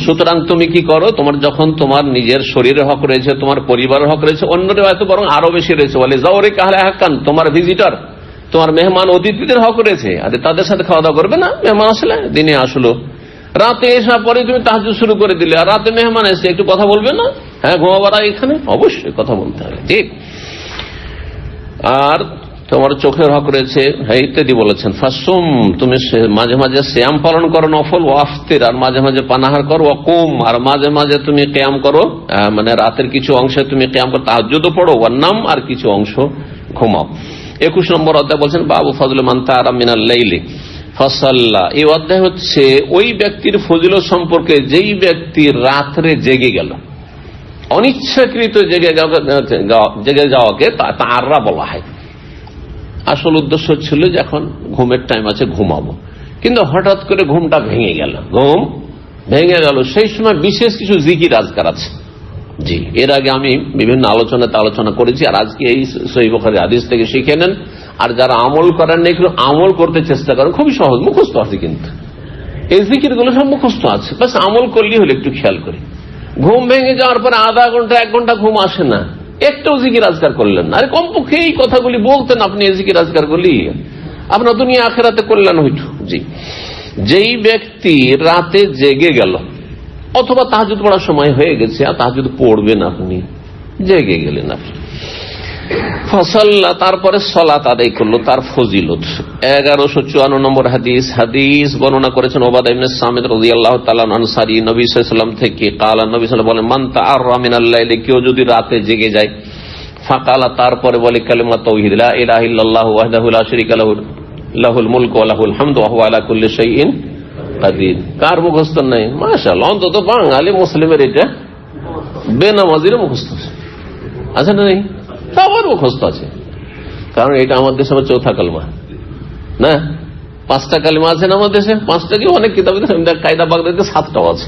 সুতরাং তুমি কি করো, তোমার যখন তোমার নিজের শরীরের হক রয়েছে, তোমার পরিবারের হক রয়েছে, অন্য হয়তো বরং আরো বেশি রয়েছে, বলে যাওরে কাহলে হাক্কান, তোমার ভিজিটর, তোমার মেহমান অতিথিদের হক রয়েছে, আরে তাদের সাথে খাওয়া দাওয়া করবে না। মেহমান আসলে দিনে আসলো, রাতে এসা পরে তুমি তাহাজ্জুদ শুরু করে দিলে, আর রাতে মেহমান এসে একটু কথা বলবে না? হ্যাঁ, ঘুমাবার আগে এখানে অবশ্যই কথা বলতে হবে, ঠিক। আর তোমার চোখের হক রয়েছে, হ্যাঁ ইত্যাদি বলেছেন। ফাসুম, তুমি মাঝে মাঝে সিয়াম পালন করো নফল, ওয়াফতির, আর মাঝে মাঝে পানাহার করো, ওয়াকুম, আর মাঝে মাঝে তুমি কিয়াম করো, মানে রাতের কিছু অংশে তুমি কিয়াম করো, তাহাজ্জুদও পড়ো, ওয়ান্নাম, আর কিছু অংশ ঘুমাও। 21 নম্বর অধ্যায় বলছেন বাবু ফজল মান তারা মিনাল লাইলি ফাসাল্লা। এই অধ্যায় হচ্ছে ওই ব্যক্তির ফজিলত সম্পর্কে যেই ব্যক্তি রাত্রে জেগে গেল, অনিচ্ছাকৃত জেগে যাওয়াকে তাররা বলা হয়। আসল উদ্দেশ্য ছিল যে এখন ঘুমের টাইম আছে, ঘুমাবো, কিন্তু হঠাৎ করে ঘুমটা ভেঙে গেল, সেই সময় বিশেষ কিছু জিকির আজকার আছে। জি, এর আগে আমি বিভিন্ন আলোচনা করেছি, আর আজকে এই সহিহ বুখারী হাদিস থেকে শিখে নেন। আর যারা আমল করেন না, একটু আমল করতে চেষ্টা করেন, খুবই সহজ, মুখস্থ আছে, কিন্তু এই জিকির গুলো সব মুখস্থ আছে, বাস আমল করলেই হলে একটু খেয়াল করি। ঘুম ভেঙে যাওয়ার পরে আধা ঘন্টা 1 ঘন্টা ঘুম আসে না, একটাও জিকির আজকার করলেন না, আরে কমপক্ষে এই কথাগুলি বলতেন আপনি, এই জিকির আজকার গুলি আপনার দুনিয়া আখেরাতে কল্যাণ হইত। জি, যেই ব্যক্তি রাতে জেগে গেল, অথবা তাহাজ্জুদ পড়ার সময় হয়ে গেছে, আর তাহাজ্জুদ পড়বেন, আপনি জেগে গেলেন, আপনি ফসল্লা, তারপরে সলাত আদায় করলো, তার ফজিলত। 1154 নম্বর হাদিস বর্ণনা করেছেন ওবাদা ইবনে সামিত রাদিয়াল্লাহু তাআলা আনসারী, নবী সাল্লাল্লাহু আলাইহি ওয়াসাল্লাম থেকে, কালা, নবী সাল্লাল্লাহু আলাইহি ওয়াসাল্লাম বলেন, মান তাআররা মিনাল লাইলি, কেউ যদি রাতে জেগে যায়, ফাকালা, তারপরে বলে কালিমা তাওহীদ, লা ইলাহা ইল্লাল্লাহু ওয়াহদাহু লা শারীকা লাহু লাহুল মুলকু ওয়া লাহুল হামদু ওয়া হুয়া আলা কুল্লি শাইইন কাদির। কার মুখস্থ নাই? মাশাআল্লাহ, অন্তত বাঙালি মুসলিমের এটা বেনামাজির মুখস্থ আছে না? নেই, সবার মুখস্থ আছে, কারণ এটা আমাদের দেশে চৌথা কালমা না, 5টা কালিমা আছে না আমাদের দেশে, 5টা কি অনেক কিতাব কায়দা বাগদাদিতে 7টাও আছে।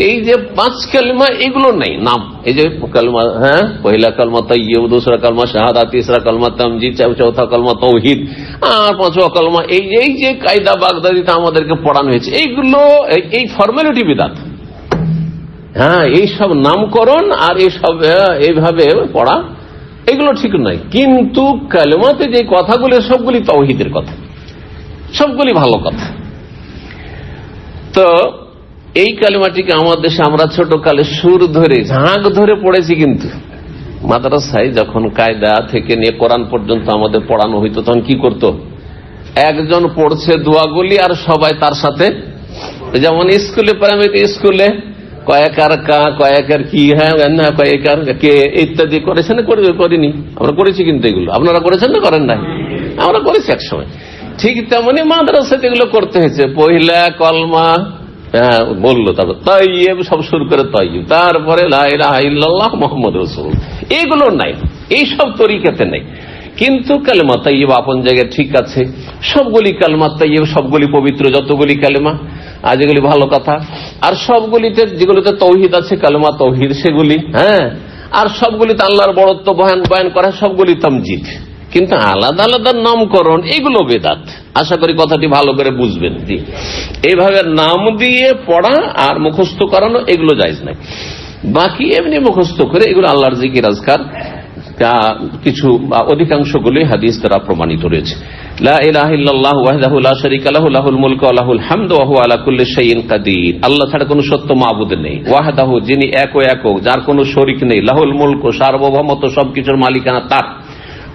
এই যে 5 কালিমা, এগুলো নেই নাম, এই যে কালমা, হ্যাঁ, পহিলা কালমা তাইয়্যিব, দুসরা কালমা শাহাদাত, তিসরা কালমা তামজিদ, চৌথা কালমা তাওহীদ, আর 5ওয়া কালমা, এই যে কায়দা বাগদাদিতে আমাদেরকে পড়ানো হয়েছে, এইগুলো এই ফর্মালিটি বিদাত। হ্যাঁ, এইসব নামকরণ আর এইসব এইভাবে পড়া, এগুলো ঠিক নয়। কিন্তু কালেমাতে যে কথাগুলি, সবগুলি তাওহীদের কথা, সবগুলি ভালো কথা। তো এই কালেমাটিকে আমার দেশে আমরা ছোট কালে সুর ধরে, ঝাঁক ধরে পড়েছি, কিন্তু মাদ্রাসায় যখন কায়দা থেকে নিয়ে কোরআন পর্যন্ত আমাদের পড়ানো হইতো, তখন কি করতো, একজন পড়ছে দোয়াগুলি আর সবাই তার সাথে, যেমন স্কুলে, প্রাইমারি স্কুলে কয়েকার কা, কয়েকার কি, হ্যাঁ, কয়েকার কে ইত্যাদি করেছেন, করিনি আমরা, করেছি, কিন্তু এগুলো আপনারা করেছেন না, করেন নাই? আমরা করেছি এক সময়। ঠিক তেমনি মাদ্রাসাতে এগুলো করতে হয়েছে, পহিলা কলমা, হ্যাঁ, বললো, তারপর তাইয়্যিব, সব শুরু করে তাইয়্যিব, তারপরে লা ইলাহা ইল্লাল্লাহ মুহাম্মাদুর রাসূলুল্লাহ, এগুলো নাই, এইসব তরিকাতে নাই। কিন্তু কালেমা তাইয়্যিব আপন জায়গায় ঠিক আছে, সবগুলি কালেমা তাইয়্যিব, সবগুলি পবিত্র, যতগুলি কালেমা, আর যেগুলি ভালো কথা, আর সবগুলিতে যেগুলিতে তাওহীদ আছে, কালেমা তাওহীদ, সেগুলি, হ্যাঁ, আর সবগুলিতে আল্লাহর বড়ত্ব বয়ান করা, সবগুলি তামজিদ। কিন্তু আলাদা আলাদা নামকরণ, এগুলো বেদাত। আশা করি কথাটি ভালো করে বুঝবেন। এইভাবে নাম দিয়ে পড়া আর মুখস্থ করানো, এগুলো জায়েজ নাই। বাকি এমনি মুখস্থ করে, এগুলো আল্লাহর জিকির আজকার, কিছু অধিকাংশগুলি হাদিস দ্বারা প্রমাণিত রয়েছে। লা ইলাহা ইল্লাল্লাহু ওয়াহদাহু লা শারীকা লাহু লাহুল মুলকু ওয়া লাহুল হামদু ওয়া হুয়া আলা কুল্লি শাইইন কাদির। আল্লাহ ছাড়া কোনো সত্য মাবুদ নেই। ওয়াহদাহু, যিনি একক, যার কোনো শরীক নেই। লাহুল মুলকু, সার্বভৌমত্ব, সবকিছুর মালিকানা তার।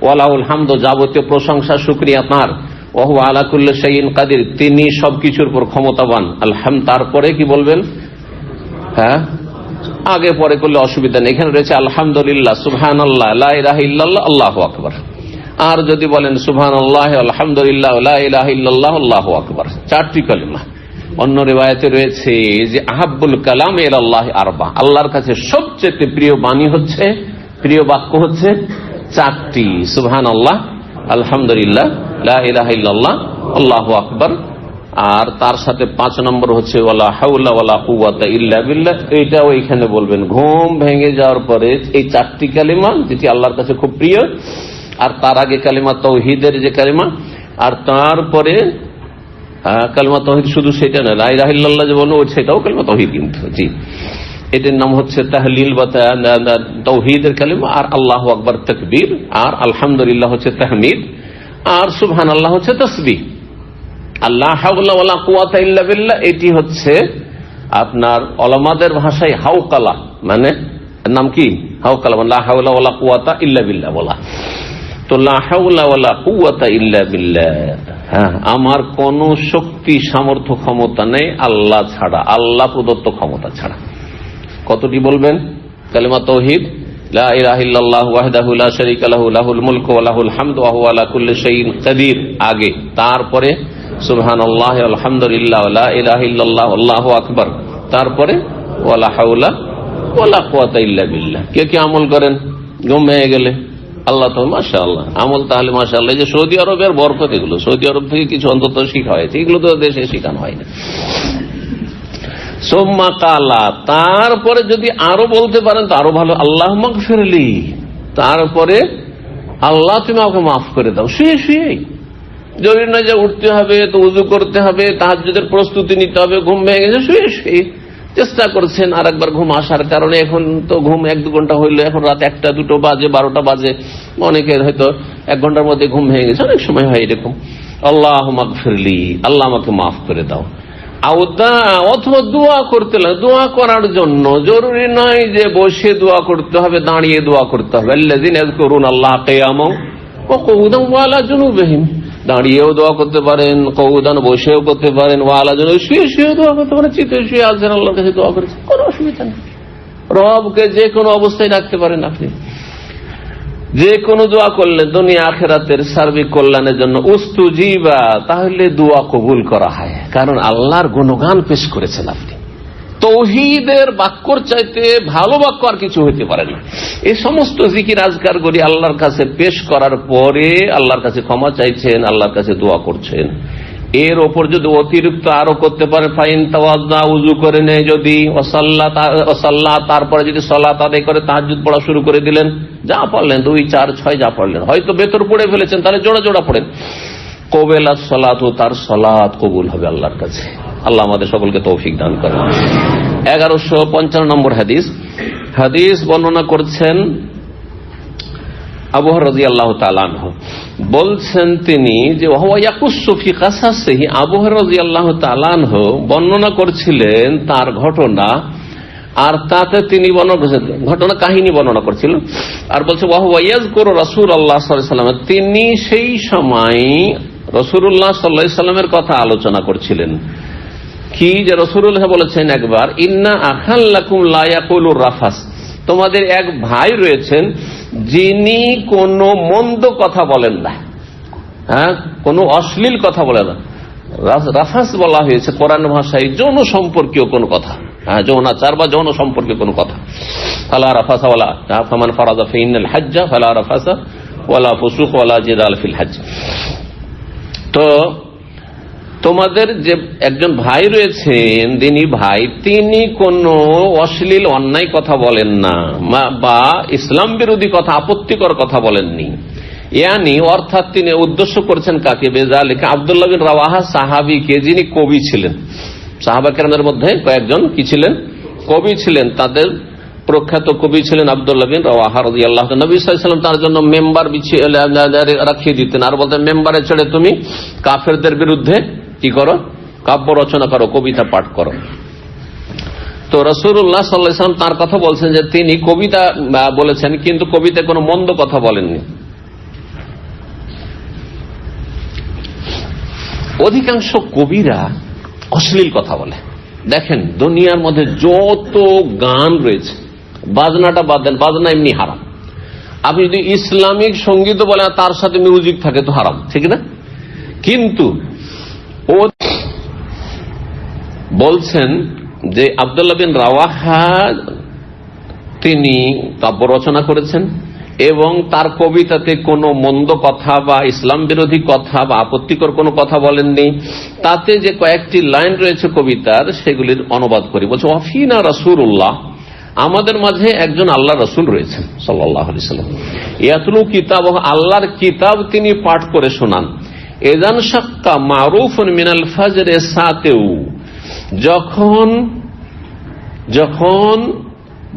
ওয়া লাহুল হামদু, যাবতীয় প্রশংসা শুকরিয়া তার। ওয়া হুয়া আলা কুল্লি শাইইন কাদির, তিনি সবকিছুর উপর ক্ষমতাবান। আলহামদ, তারপরে কি বলবেন? হ্যাঁ, আগে পরে করলে অসুবিধা নেই। এখানে রয়েছে আলহামদুলিল্লাহ, সুবহানাল্লাহ, লা ইলাহা ইল্লাল্লাহ, আল্লাহু আকবার। আর যদি বলেন সুবহানাল্লাহ, আলহামদুলিল্লাহ, লা ইলাহা ইল্লাল্লাহ, আল্লাহু আকবার, 4টি কালিমা। অন্য রিওয়ায়াতে রয়েছে যে আহাব্বুল কালাম ইলাল্লাহ আরবা, আল্লাহর কাছে সবচেয়ে প্রিয় বাণী হচ্ছে, প্রিয় বাক্য হচ্ছে 4টি, সুবহানাল্লাহ, আলহামদুলিল্লাহ, লা ইলাহা ইল্লাল্লাহ, আল্লাহু আকবার। আর তার সাথে 5 নম্বর হচ্ছে ওয়ালা হাওলা ওয়ালা কুওয়াতা ইল্লা বিল্লাহ। এইটাও এখানে বলবেন ঘুম ভেঙে যাওয়ার পরে, এই 4টি কালিমা যেটি আল্লাহর কাছে খুব প্রিয়। আর তার আগে কালিমা তাওহীদের যে কালিমা, আর তারপরে কালিমা তাওহীদ, শুধু সেটা না, লা ইলাহা ইল্লাল্লাহ যে বলবো সেটাও কালিমা তাওহীদ, কিন্তু জি, এটার নাম হচ্ছে তাহলিল বা তাওহীদের কালিমা। আর আল্লাহু আকবার তাকবীর, আর আলহামদুলিল্লাহ হচ্ছে তাহমিদ, আর সুবহানাল্লাহ হচ্ছে তাসবিহ। আল্লাহ হাওলা ওয়ালা কুওয়াতা ইল্লা বিল্লাহ, এটি হচ্ছে আপনার ওলামাদের ভাষায় হাওকালা, মানে নাম কি হাওকালা, লা হাওলা ওয়ালা কুওয়াতা ইল্লা বিল্লাহ বলা। তো লা হাওলা ওয়ালা কুওয়াতা ইল্লা বিল্লাহ, হ্যাঁ, আমার কোন শক্তি, সামর্থ্য, ক্ষমতা নেই আল্লাহ ছাড়া, আল্লাহ প্রদত্ত ক্ষমতা ছাড়া। কতটি বলবেন কালিমা তাওহীদ? লা ইলাহা ইল্লাল্লাহু ওয়াহদাহু লা শারীকা লাহু লাহুল মুলকু ওয়া লাহুল হামদু ওয়া হুয়া আলা কুল্লি শাইইন কাদির আগে, তারপরে সুবহানাল্লাহ, আলহামদুলিল্লাহ, লা ইলাহা ইল্লাল্লাহ, আল্লাহু আকবার, তারপরে ওয়ালা হাওলা ওয়ালা কুওয়াতা ইল্লা বিল্লাহ। কে কি আমল করেন ঘুম ভেঙে গেলে? আল্লাহ তো মাশাআল্লাহ আমল, তাহলে মাশাআল্লাহ। যে সৌদি আরবের বরকত, এগুলো সৌদি আরব থেকে কিছু অন্তত শিখা হয়েছে, এগুলো তো দেশে শেখানো হয় না। সুম্মা কালা, তারপরে যদি আরো বলতে পারেন তো আরো ভালো, আল্লাহ মাগফিরলি, তারপরে আল্লাহ তুমি আমাকে মাফ করে দাও। শুয়ে শুয়ে, জরুরি নয় যে উঠতে হবে, তো উযু করতে হবে, তাহাজ্জুদের প্রস্তুতি নিতে হবে, ঘুম ভেঙে গেছে, শুয়ে শুয়ে চেষ্টা করছেন আর একবার ঘুম আসার কারণে। এখন তো ঘুম 1-2 ঘন্টা হইলো, এখন রাত 1টা-2টো বাজে, 12টা বাজে, অনেকের হয়তো 1 ঘন্টার মধ্যে ঘুম ভেঙে গেছে, অনেক সময় হয় এরকম। আল্লাহ মাগফিরলি, আল্লাহ আমাকে মাফ করে দাও। অথবা দোয়া করতে লাগে। দোয়া করার জন্য জরুরি নয় যে বসে দোয়া করতে হবে, দাঁড়িয়ে দোয়া করতে হবে। আল্লাযীনা ইয়াযকুরুনা আল্লাহা কিয়ামান ওয়া কুউদান ওয়া আলা জুনুবিহিম, দাঁড়িয়েও দোয়া করতে পারেন, কউদান বসেও করতে পারেন, ওয়া আলা জুনুবিহিম শুয়ে শুয়ে দোয়া করতে পারেন, চিতে শুয়ে আছেন আল্লাহর কাছে দোয়া করেছেন, কোনো অসুবিধা নেই। রবকে যে কোনো অবস্থায় রাখতে পারেন আপনি। যে কোনো দোয়া করলে দুনিয়া আখিরাতের সার্বিক কল্যাণের জন্য উস্তুজিবা, তাহলে দোয়া কবুল করা হয়, কারণ আল্লাহর গুণগান পেশ করেছেন আপনি। তৌহিদের বাক্যর চাইতে ভালো বাক্য আর কিছু হইতে পারে না। এই সমস্ত জিকির আজকার করি আল্লাহর কাছে পেশ করার পরে আল্লাহর কাছে ক্ষমা চাইছেন, আল্লাহর কাছে দোয়া করছেন। এর ওপর যদি অতিরিক্ত আরো করতে পারে, ফাইন তাওয়াজ্জা, উযু করে নেয় যদি, ওয়াসাল্লাহ, তারপরে যদি সালাত আদায় করে, তাহাজ্জুদ পড়া শুরু করে দিলেন, যা পড়লেন 2, 4, 6 যা পড়লেন, হয়তো বেতর পড়ে ফেলেছেন, তাহলে জোড়া জোড়া পড়েন, কবেলাস সালাত, তার সালাত কবুল হবে আল্লাহর কাছে। আল্লাহ আমাদের সকলকে তৌফিক দান করেন। 1155 নম্বর হাদিস বর্ণনা করছেন আবু হুরায়রা রাদিয়াল্লাহু তাআলা আনহু, বলছেন তিনি যে ওয়া ইয়াকুসু ফি কাসাসিহি, আবু হুরায়রা রাদিয়াল্লাহু তাআলা আনহু বর্ণনা করছিলেন তার ঘটনা, আর তাতে তিনি বর্ণনা করেছেন ঘটনা কাহিনী বর্ণনা করছিলেন, আর বলছে ওয়া হুয়া ইয়াযকুরু রাসূলুল্লাহ সাল্লাল্লাহু আলাইহি ওয়াসাল্লাম, তিনি সেই সময় রাসূলুল্লাহ সাল্লাল্লাহু আলাইহি ওয়াসাল্লামের কথা আলোচনা করছিলেন। কি যে রাসূলুল্লাহ বলেছেন একবার, ইন্না আখাল্লাকুম লা ইয়াকুলুর রাফাস, তোমাদের এক ভাই রয়েছেন যিনি কোনো মন্দ কথা বলেন না, হ্যাঁ, কোনো অশ্লীল কথা বলে না। রাফাস বলা হয়েছে কোরআন ভাষায় যৌন সম্পর্কীয় কোনো কথা, হ্যাঁ, যৌনাচার বা যৌন সম্পর্কীয় কোনো কথা। ফালা রাফাসা ওয়ালা ফামান ফারাযা ফিহিল হজ্জা ফালা রাফাসা ওয়ালা ফুসুক ওয়ালা জিদাল ফিল হজ্জ। তো তোমাদের যে একজন ভাই রয়েছেন, দিনী ভাই, তিনি কোনো অশ্লীল অন্যায় কথা বলেন না বা ইসলাম বিরোধী কথা, আপত্তিকর কথা বলেননি। ইয়ানি অর্থাৎ তিনি উদ্দেশ্য করছেন কাকে? বেজালিকা আব্দুল্লাহ বিন রাওয়াহা সাহাবীকে, যিনি কবি ছিলেন। সাহাবা কেরামের মধ্যে কয়েকজন কি ছিলেন? কবি ছিলেন। তাদের প্রখ্যাত কবি ছিলেন আব্দুল্লাহ বিন রাওয়াহা রাদিয়াল্লাহু আনহু। নবী সাল্লাল্লাহু আলাইহি ওয়াসাল্লাম তার জন্য মেম্বার রাখিয়ে দিতেন, আর বলতেন মেম্বারে ছেড়ে তুমি কাফেরদের বিরুদ্ধে কি করো? কাব্য রচনা করো, কবিতা পাঠ করো। তো রাসূলুল্লাহ সাল্লাল্লাহু আলাইহি ওয়াসাল্লাম তার কথা বলছেন যে তিনি কবিতা বলেছেন, কিন্তু কবিতায় কোনো মন্দ কথা বলেননি। অধিকাংশ কবিরা অশ্লীল কথা বলে। দেখেন দুনিয়ার মধ্যে যত গান রয়েছে, বাজনাটা বাদ দেন, বাজনা এমনি হারাম। আপনি যদি ইসলামিক সঙ্গীত বলেন তার সাথে মিউজিক থাকে তো হারাম, ঠিক না? কিন্তু ও বলছেন যে আব্দুল্লাহ বিন রাওয়াহা তিনি কাব্য রচনা করেছেন এবং তার কবিতাতে কোনো মন্দ কথা বা ইসলাম বিরোধী কথা বা আপত্তিকর কোনো কথা বলেননি। তাতে যে কয়েকটি লাইন রয়েছে কবিতার, সেগুলির অনুবাদ করি। বলছে ওয়াফিনা রাসূলুল্লাহ, আমাদের মাঝে একজন আল্লাহ রাসূল রয়েছেন সাল্লাল্লাহু আলাইহি ওয়াসাল্লাম, ইয়াতলু কিতাব, আল্লাহর কিতাব তিনি পাঠ করে শোনান। এযান শাক্কা মারুফুন মিনাল ফাজর সাতেউ, যখন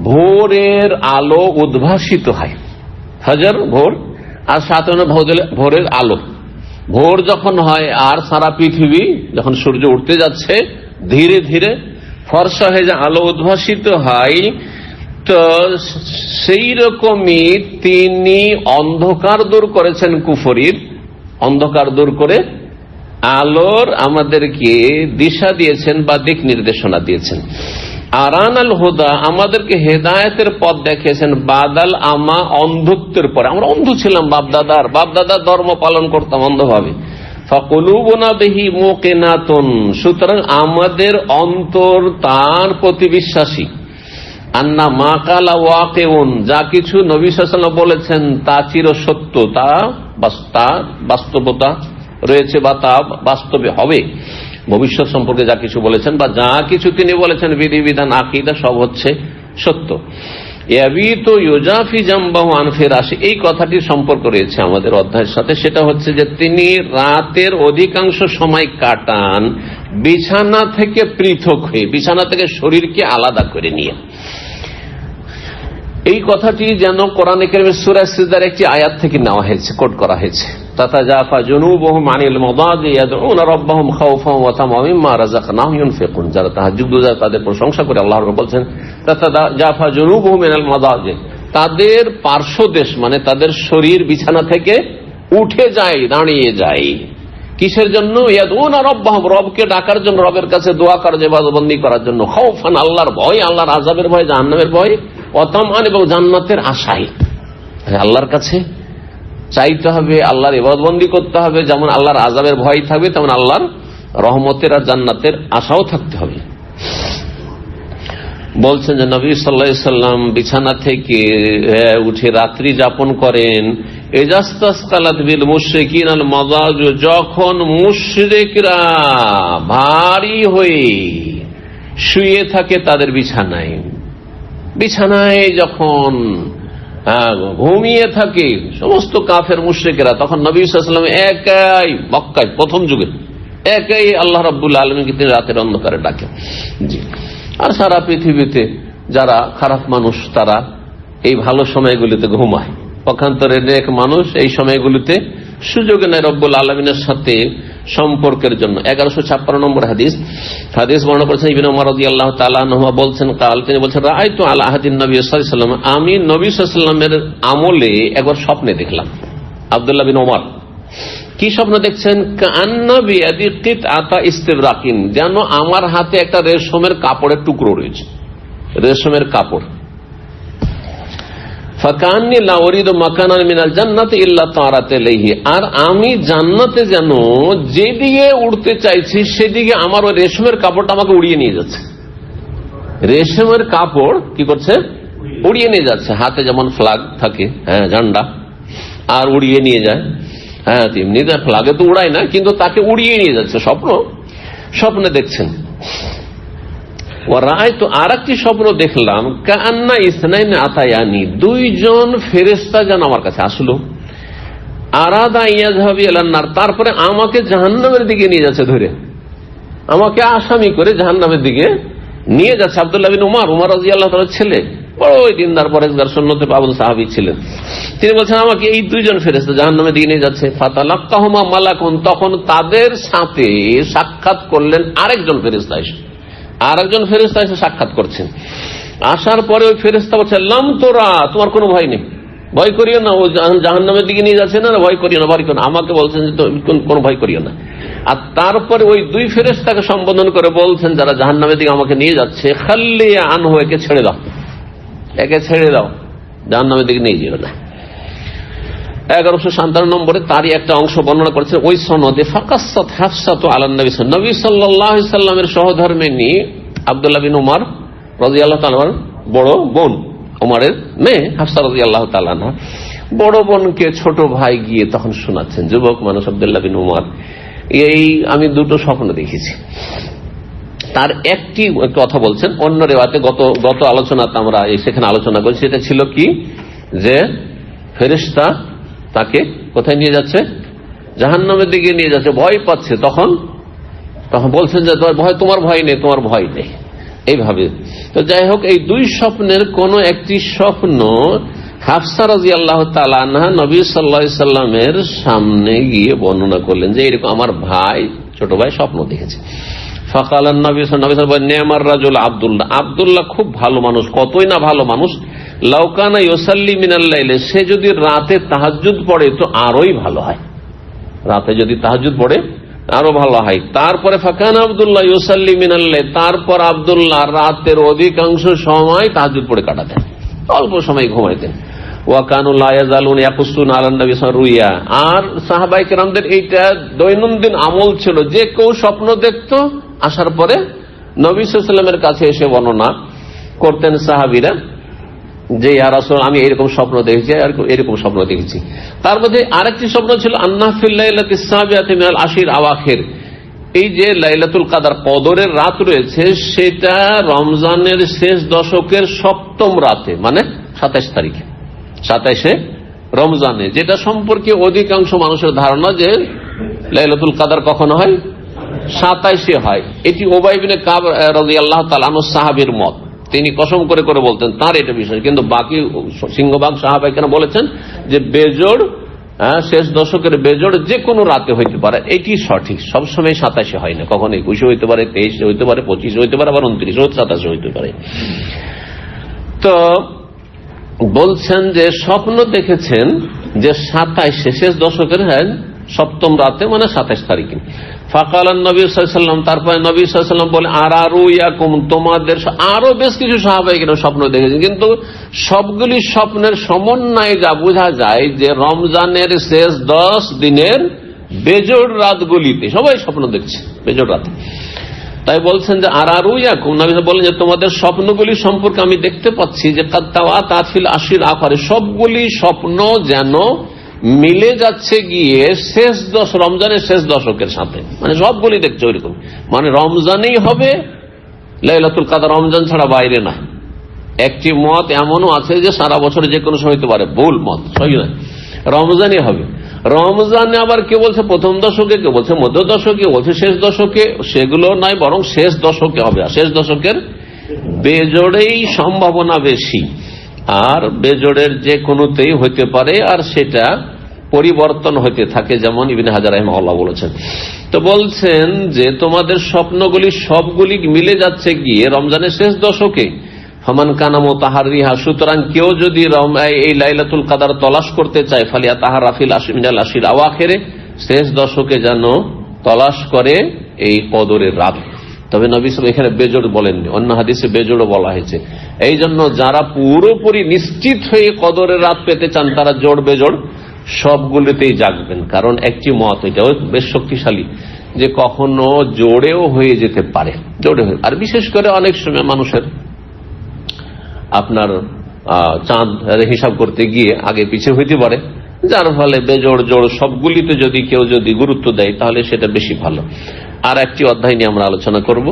ভোরের আলো উদ্ভাসিত হয়, ফজর ভোর, আর সাথে ভোরের আলো, ভোর যখন হয় আর সারা পৃথিবী যখন সূর্য উঠতে যাচ্ছে ধীরে ধীরে ফর্সা হয়ে যে আলো উদ্ভাসিত হয়, তো সেই রকমই তিনি অন্ধকার দূর করেছেন, কুফরির অন্ধকার দূর করে আলোর আমাদেরকে দিশা দিয়েছেন বা দিক নির্দেশনা দিয়েছেন। আরান আল হুদা, আমাদেরকে হেদায়েতের পথ দেখিয়েছেন, বাদাল আমা, অন্ধত্বের পরে। আমরা অন্ধ ছিলাম, বাপদাদার ধর্ম পালন করতাম অন্ধভাবে। ফাকুলুবুনা বিহি মুকিনাতুন, সুতরাং আমাদের অন্তর তার প্রতি বিশ্বাসী। আন্না মা কালা ওয়াকিউন, যা কিছু নবী সাল্লাল্লাহু আলাইহি ওয়াসাল্লাম বলেছেন তা চিরসত্য, তা বাস্তবতা রয়েছে বা তা বাস্তবে হবে। ভবিষ্যৎ সম্পর্কে যা কিছু বলেছেন বা যা কিছু তিনি বলেছেন বিধিবিধান আকীদা সব হচ্ছে সত্য। ইয়াবিতু ইউজাফি জামবাহু আন ফিরাশি, এই কথাটির সম্পর্ক রয়েছে আমাদের অধ্যায়ের সাথে। সেটা হচ্ছে যে তিনি রাতের অধিকাংশ সময় কাটান বিছানা থেকে পৃথক হয়ে, বিছানা থেকে শরীরকে আলাদা করে নিয়ে। এই কথাটি যেন কোরআনে কারীমের সূরা সিজদার একটি আয়াত থেকে নেওয়া হয়েছে, কোট করা হয়েছে। তাতাজাফা জুনুবুহুম আনিল মাদাজি ইয়াদউনা রাব্বাহুম খাওফান ওয়া তামাআন মিম্মা রাযাকনাহুম ইউনফিকুন। যারা তাহাজ্জুদ যায় তাদের প্রশংসা করে আল্লাহ রাব্বুল বলছেন তাতাজাফা জুনুবুহুম মিনাল মাদাজি, তাদের পার্শ্বদেশ মানে তাদের শরীর বিছানা থেকে উঠে যায়, দাঁড়িয়ে যায়। কিসের জন্য? ইয়াদউনা রাব্বাহুম, রবকে ডাকার জন্য, রবের কাছে দোয়া করার, ইবাদতবন্দি করার জন্য। খাওফান, আল্লাহর ভয়, আল্লাহর আযাবের ভয়, জাহান্নামের ভয়, ওয়া তামাআন, এবং জান্নাতের আশায়। আল্লাহর কাছে চাইতে হবে, আল্লাহর ইবাদতবন্দি করতে হবে, যেমন আল্লাহর আযাবের ভয় থাকবে তেমন আল্লাহর রহমতের আর জান্নাতের আশাও থাকতে হবে। বলছেন যে নবী সাল্লাল্লাহু আলাইহি সাল্লাম বিছানা থেকে উঠে রাত্রি যাপন করেন ইজাস্তাসকালাত বিল মুশরিকিন আল মাযাজ, যখন মুশরিকরা ভারী হয়ে শুয়ে থাকে তাদের বিছানায়, বিছানায় যখন ঘুমিয়ে থাকে সমস্ত কাফের মুশরিকেরা, তখন নবী সাল্লাল্লাহু আলাইহি ওয়াসাল্লাম একাই মক্কায় প্রথম যুগে একাই আল্লাহ রাব্বুল আলামিনকে তিনি রাতের অন্ধকারে ডাকেন। জি, আর সারা পৃথিবীতে যারা খারাপ মানুষ তারা এই ভালো সময়গুলিতে ঘুমায়, পক্ষান্তরে নেক মানুষ এই সময়গুলিতে সুযোগ নেয় রব্বুল আলামিনের সাথে সম্পর্কের জন্য। 1156 নম্বর হাদিস বর্ণনা করেছেন ইবনে উমর রাদিয়াল্লাহু তাআলা আনহু বলছেন, কাল তিনি বলছেন রাআইতু আলা আহাদিন নবী সাল্লাল্লাহু আলাইহি ওয়াসাল্লাম, আমি নবী সাল্লাল্লাহু আলাইহি ওয়াসাল্লামের আমলে একবার স্বপ্নে দেখলাম। আব্দুল্লাহ বিন ওমর কি স্বপ্ন দেখছেন? কান্না বিয়াদি কিতআতা ইস্তিবরাকিন, যেন আমার হাতে একটা রেশমের কাপড়ের টুকরো রয়েছে, রেশমের কাপড়। ফাকান্নি লা উরিদু মাকানান মিনাল জান্নাতি ইল্লা তারাত ইলাইহি, আর আমি জান্নাতে যেন যেদিকে উড়তে চাইছি সেদিকে আমার ওই রেশমের কাপড়টা আমাকে উড়িয়ে নিয়ে যাচ্ছে। রেশমের কাপড় কি করছে? উড়িয়ে নিয়ে যাচ্ছে। হাতে যেমন ফ্ল্যাগ থাকে, হ্যাঁ ঝান্ডা, আর উড়িয়ে নিয়ে যায়, হ্যাঁ তেমনি ফ্ল্যাগে তো উড়ায় না, কিন্তু তাকে উড়িয়ে নিয়ে যাচ্ছে। স্বপ্নে দেখছেন। রাআইতু, আর একটি স্বপ্ন দেখলাম, কান্না ইসনাইন আতায়ানি, দুইজন ফেরেশতা যেন আমার কাছে আসলো। আরাদা ইয়াযহাবি ইলান নার, তারপরে আমাকে জাহান্নামের দিকে নিয়ে যাচ্ছে, ধরে আমাকে আসামি করে জাহান্নামের দিকে নিয়ে যাচ্ছে। আব্দুল্লাহ বিন উমর রাদিয়াল্লাহু তাআলার ছেলে, বড় দিনদার পরেজগার সুন্নতে পাবন সাহাবী ছিলেন। তিনি বলছেন আমাকে এই দুইজন ফেরেশতা জাহান্নামের দিকে নিয়ে যাচ্ছে। ফাতালাক্কাহুমা মালাকুন, তখন তাদের সাথে সাক্ষাৎ করলেন আরেকজন ফেরেশতা এসে, আরেকজন ফেরেশতা এসে সাক্ষাৎ করছেন। আসার পরে ওই ফেরেশতা বলছে লাম তোরা, তোমার কোনো ভয় নেই, ভয় করিও না, ও জাহান্নামের দিকে নিয়ে যাচ্ছে না, ভয় করিও না, ভয় করিও না। আমাকে বলছেন যে কোনো ভয় করিও না। আর তারপরে ওই দুই ফেরেশতাকে সম্বোধন করে বলছেন যারা জাহান্নামের দিকে আমাকে নিয়ে যাচ্ছে, খাল্লি আনহু, একে ছেড়ে দাও, একে ছেড়ে দাও, জাহান্নামের দিকে নিয়ে যেও না। 1157 নম্বরে তারই একটা অংশ বর্ণনা করেছে ওই সনদে, ফাকাসসাত হাফসাতু আলান নবী, নবী সাল্লাল্লাহু আলাইহি সাল্লামের সহধর্মিণী আব্দুল্লাহ বিন উমর রাদিয়াল্লাহু তাআলার বড় বোন, উমরের মেয়ে হাফসা রাদিয়াল্লাহু তাআলা আনহা, বড় বোনকে ছোট ভাই গিয়ে তখন শোনাচ্ছেন, যুবক মানুষ আব্দুল্লাহ বিন উমর, এই আমি দুটো স্বপ্ন দেখেছি। তার একটি কথা বলছেন, অন্য রেওয়াতে গত আলোচনাতে আমরা সেখানে আলোচনা করেছি, সেটা ছিল কি যে ফেরেশতা তাকে কোথায় নিয়ে যাচ্ছে? জাহান্নামের দিকে নিয়ে যাচ্ছে, ভয় পাচ্ছে। তখন বলছেন যে তোমার ভয় নেই, তোমার ভয় নেই, এইভাবে। তো যাই হোক, এই দুই স্বপ্নের কোন একটি স্বপ্ন হাফসা রাদিয়াল্লাহু তাআলা আনহা নবী সাল্লাল্লাহু আলাইহি সাল্লামের সামনে গিয়ে বর্ণনা করলেন যে এরকম আমার ভাই, ছোট ভাই স্বপ্ন দেখেছে। ফাকালান নবী সাল্লাল্লাহু আলাইহি ওয়াসাল্লাম, নি'মার রাজুল আব্দুল্লাহ, আব্দুল্লাহ খুব ভালো মানুষ, কতই না ভালো মানুষ। লাউ কানা ইউসাল্লি মিনাল লাইলি, সে যদি রাতে তাহাজ্জুদ পড়ে তো আরোই ভালো হয়, রাতে যদি তাহাজ্জুদ পড়ে আরো ভালো হয়। তারপরে ফাকান আব্দুল্লাহ ইউসাল্লি মিনাল লাইল, তারপর আব্দুল্লাহ রাতের অধিকাংশ সময় তাহাজ্জুদ পড়ে কাটাতেন, অল্প সময় ঘুমাইতেন। ওয়া কানু লা ইয়াজালুনা ইয়াকুসুনা আলান নবী সাল্লাল্লাহু আলাইহি ওয়া সাল্লাম, আর সাহাবায়ে কেরামদের এইটা দৈনন্দিন আমল ছিল, যে কেউ স্বপ্ন দেখতো আসার পরে নবী সাল্লাল্লাহু আলাইহি ওয়াসাল্লামের কাছে এসে বর্ণনা করতেন সাহাবীরা যে ইয়া রাসূলুল্লাহ আমি এরকম স্বপ্ন দেখেছি, এরকম স্বপ্ন দেখেছি। তার মধ্যে আরেকটি স্বপ্ন ছিল আন্না ফিল লাইলাতিস সাবিআতি মিনাল আশির আওয়াখির, এই যে লাইলাতুল কদর কদরের রাত রয়েছে সেটা রমজানের শেষ দশকের সপ্তম রাতে, মানে 27 তারিখে, 27 রমজানে, যেটা সম্পর্কে অধিকাংশ মানুষের ধারণা যে লাইলাতুল কদর কখন হয়, 27 হয়। এটি উবাই ইবনে কাব রাদিয়াল্লাহু তাআলা আনহু সাহাবীর মত, তিনি কসম করে করে বলতেন তার এটা বিষয়। কিন্তু বাকি সিংহভাগ সাহাবায়ে কেরাম বলেছেন যে বেজোড় শেষ দশকের বেজোড় যে কোনো রাতে হইতে পারে, এটি সঠিক। সবসময় 27 হয় না, কখন 21 হইতে পারে, 23 হইতে পারে, 25 হইতে পারে, আবার 29, 27 হইতে পারে। তো বলছেন যে স্বপ্ন দেখেছেন যে 27 শেষ দশকের সপ্তম রাতে, মানে 27 তারিখে। ফাকালান নবী সাল্লাল্লাহু আলাইহি ওয়াসাল্লাম, তারপরে নবী সাল্লাল্লাহু আলাইহি ওয়াসাল্লাম বলে আরারু ইয়াকুম, তোমাদের আরো বেশ কিছু সাহাবায়ে কেরাম স্বপ্ন দেখেছেন, কিন্তু সবগুলি স্বপ্নের সমন্বয়ে যা বোঝা যায় যে রমজানের শেষ 10 দিনের বেজোড় রাতগুলিতে সবাই স্বপ্ন দেখছে, বেজোড় রাতে। তাই বলছেন যে আরারু ইয়াকুম, নবী বলেন যে তোমাদের স্বপ্নগুলি সম্পর্কে আমি দেখতে পাচ্ছি যে কাত্তাওয়াত ফিল আশির আখারে, সবগুলি স্বপ্ন যেন মিলে যাচ্ছে গিয়ে শেষ রমজানের শেষ দশকের সাথে, মানে সবগুলি দেখছে ওইরকম, মানে রমজানেই হবে লাইলাতুল কদর, রমজান ছাড়া বাইরে না। একটি মত এমনও আছে যে সারা বছরে যে কোনো সময় হতে পারে, ভুল মত, সহি নয়, রমজানই হবে। রমজানে আবার কে বলছে প্রথম দশকে, কে বলছে মধ্য দশকে, কে বলছে শেষ দশকে, সেগুলো নয়, বরং শেষ দশকে হবে। আর শেষ দশকের বেজোড়েই সম্ভাবনা বেশি, আর বেজোড়ের যে কোনোতেই হইতে পারে, আর সেটা পরিবর্তন হইতে থাকে, যেমন ইবনে হাজার রাহিমাহুল্লাহ বলেছেন। তো বলছেন যে তোমাদের স্বপ্নগুলি সবগুলি মিলে যাচ্ছে গিয়ে রমজানের শেষ দশকে। ফামান কানা মুতাহাররিহা, সুতরাং কেউ যদি এই লাইলাতুল কদর তালাশ করতে চায়, ফালিয়া তাহারা ফিল মিনাল আশির আওয়াখিরে, শেষ দশকে যেন তালাশ করে এই কদরের রাত। তবে নবী সাল্লাল্লাহু এখানে বেজোড় বলেননি, অন্য হাদিসে বেজোড় বলা হয়েছে। এই জন্য যারা পুরোপুরি নিশ্চিত হয়ে কদরের রাত পেতে চান তারা জোড় বেজোড় সবগুলোতেই জাগবেন, কারণ একটি মত এটাও বেশ শক্তিশালী যে কখনো জোড়েও হয়ে যেতে পারে, জোড়ে হয়ে। আর বিশেষ করে অনেক সময় মানুষের আপনার চাঁদ হিসাব করতে গিয়ে আগে পিছিয়ে হইতে পারে, যার ফলে বেজোড় জোড় সবগুলিতে যদি কেউ গুরুত্ব দেয় তাহলে সেটা বেশি ভালো। আর একটি অধ্যায় নিয়ে আমরা আলোচনা করব,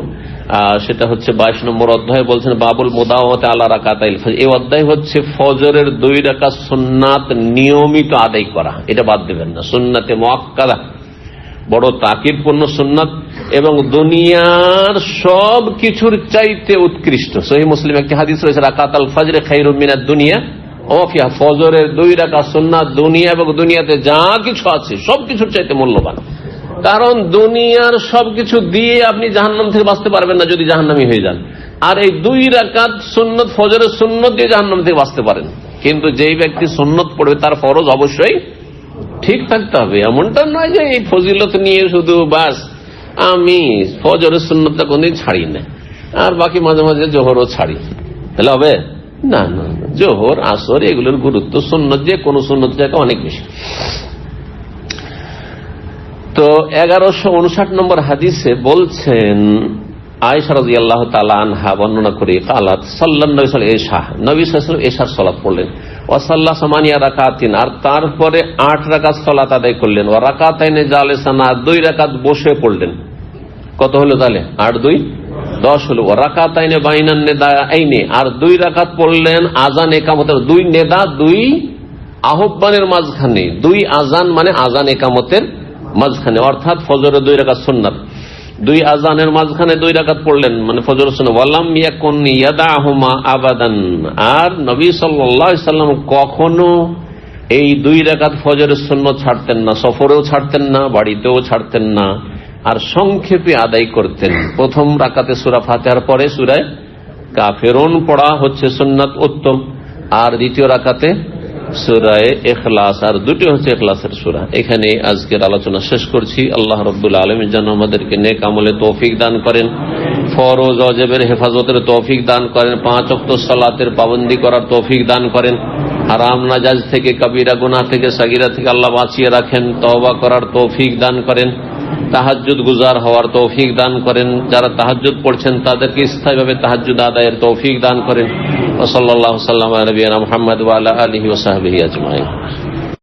সেটা হচ্ছে 22 নম্বর অধ্যায়। বলছেন বাবুল মুদাওয়াতে আলা রাকাতাইল ফজর, এই অধ্যায় হচ্ছে ফজরের 2 রাকাত সুন্নাত নিয়মিত আদায় করা, এটা বাদ দেবেন না। সুন্নাতে মুআক্কাদা, বড় তাকিদপূর্ণ সুন্নাত এবং দুনিয়ার সব কিছুর চাইতে উৎকৃষ্ট। সহিহ মুসলিম একটি হাদিস রয়েছে, রাকাতাল ফজর খায়রুম মিনাদ দুনিয়া ওয়া ফিহা, ফজরের 2 রাকাত সুন্নাত দুনিয়া এবং দুনিয়াতে যা কিছু আছে সব কিছুর চাইতে মূল্যবান। কারণ দুনিয়ার সবকিছু দিয়ে আপনি জাহান্নাম থেকে বাঁচতে পারবেন না যদি জাহান্নামী হয়ে যান, আর এই 2 রাকাত সুন্নত, ফজরের সুন্নত দিয়ে জাহান্নাম থেকে বাঁচতে পারেন। কিন্তু যেই ব্যক্তি সুন্নত পড়বে তার ফরজ অবশ্যই ঠিক থাকতে হবে। এমনটা নয় যে এই ফজিলত নিয়ে শুধু বাস আমি ফজরের সুন্নতটা কোনদিন ছাড়ি না আর বাকি মাঝে মাঝে জোহরও ছাড়ি, তাহলে হবে না। না, জোহর আসর এগুলোর গুরুত্ব সুন্নত যে কোনো সুন্নত থেকে অনেক বেশি। তো 1159 নম্বর হাদিসে বলছেন আয়েশা রাদিয়াল্লাহু তাআলা আনহা বর্ণনা করে কালাত সাল্লাল্লাহু আলাইহি ওয়াসাল্লাম এশা, নবী সাল্লাল্লাহু আলাইহি ওয়াসাল্লাম এশার সালাত পড়লেন, ওয়া সাল্লা সামানিয়া রাকাতিন, আর তারপরে 8 রাকাত সালাত আদায় করলেন, ওয়া রাকাতাইনে জালিসান, 2 রাকাত বসে পড়লেন। কত হলো তাহলে? 8 2 10 হলো। ওয়া রাকাতাইনে বাইনান নিদাইনে, আর 2 রাকাত পড়লেন আযান ইকামতের, 2 নেদা 2 আহ্বানের মাঝখানে, 2 আযান মানে আযান ইকামতের মাঝখানে, অর্থাৎ ফজরের 2 রাকাত সুন্নাত, 2 আযানের মাঝখানে 2 রাকাত পড়লেন, মানে ফজরের সুন্নাত। ওয়ালাম ইয়াকুন ইয়াদাহুমা আবাদান, আর নবী সাল্লাল্লাহু আলাইহি সাল্লাম কখনো এই 2 রাকাত ফজরের সুন্নাত ছাড়তেন না, সফরেও ছাড়তেন না, বাড়িতেও ছাড়তেন না, আর সংক্ষেপে আদায় করতেন। প্রথম রাকাতে সূরা ফাতিহার পরে সূরা কাফিরুন পড়া হচ্ছে সুন্নাত উত্তম, আর দ্বিতীয় রাকাতে সূরা ইখলাস, আর দুটি হচ্ছে ইখলাসের সূরা। এখানে আজকের আলোচনা শেষ করছি। আল্লাহ রাব্বুল আলামিন যেন আমাদেরকে নেক আমলে তৌফিক দান করেন, ফরজ ওয়াজিবের হেফাজতের তৌফিক দান করেন, 5 ওয়াক্ত সালাতের পাবন্দি করার তৌফিক দান করেন, হারাম নাজায়েজ থেকে, কবিরা গুনাহ থেকে, সাগীরা থেকে আল্লাহ বাঁচিয়ে রাখেন, তওবা করার তৌফিক দান করেন। তাহাজ্জুদ গুজার হওয়ার তৌফিক দান করেন, যারা তাহাজ্জুদ পড়ছেন তাদেরকে স্থায়ীভাবে তাহাজ্জুদ আদায়ের তৌফিক দান করেন। ওয়া সাল্লাল্লাহু সাল্লাম আলা নবিয়িনা মুহাম্মদ ওয়া আলা আলিহি ওয়া সাহবিহি আজমাইন।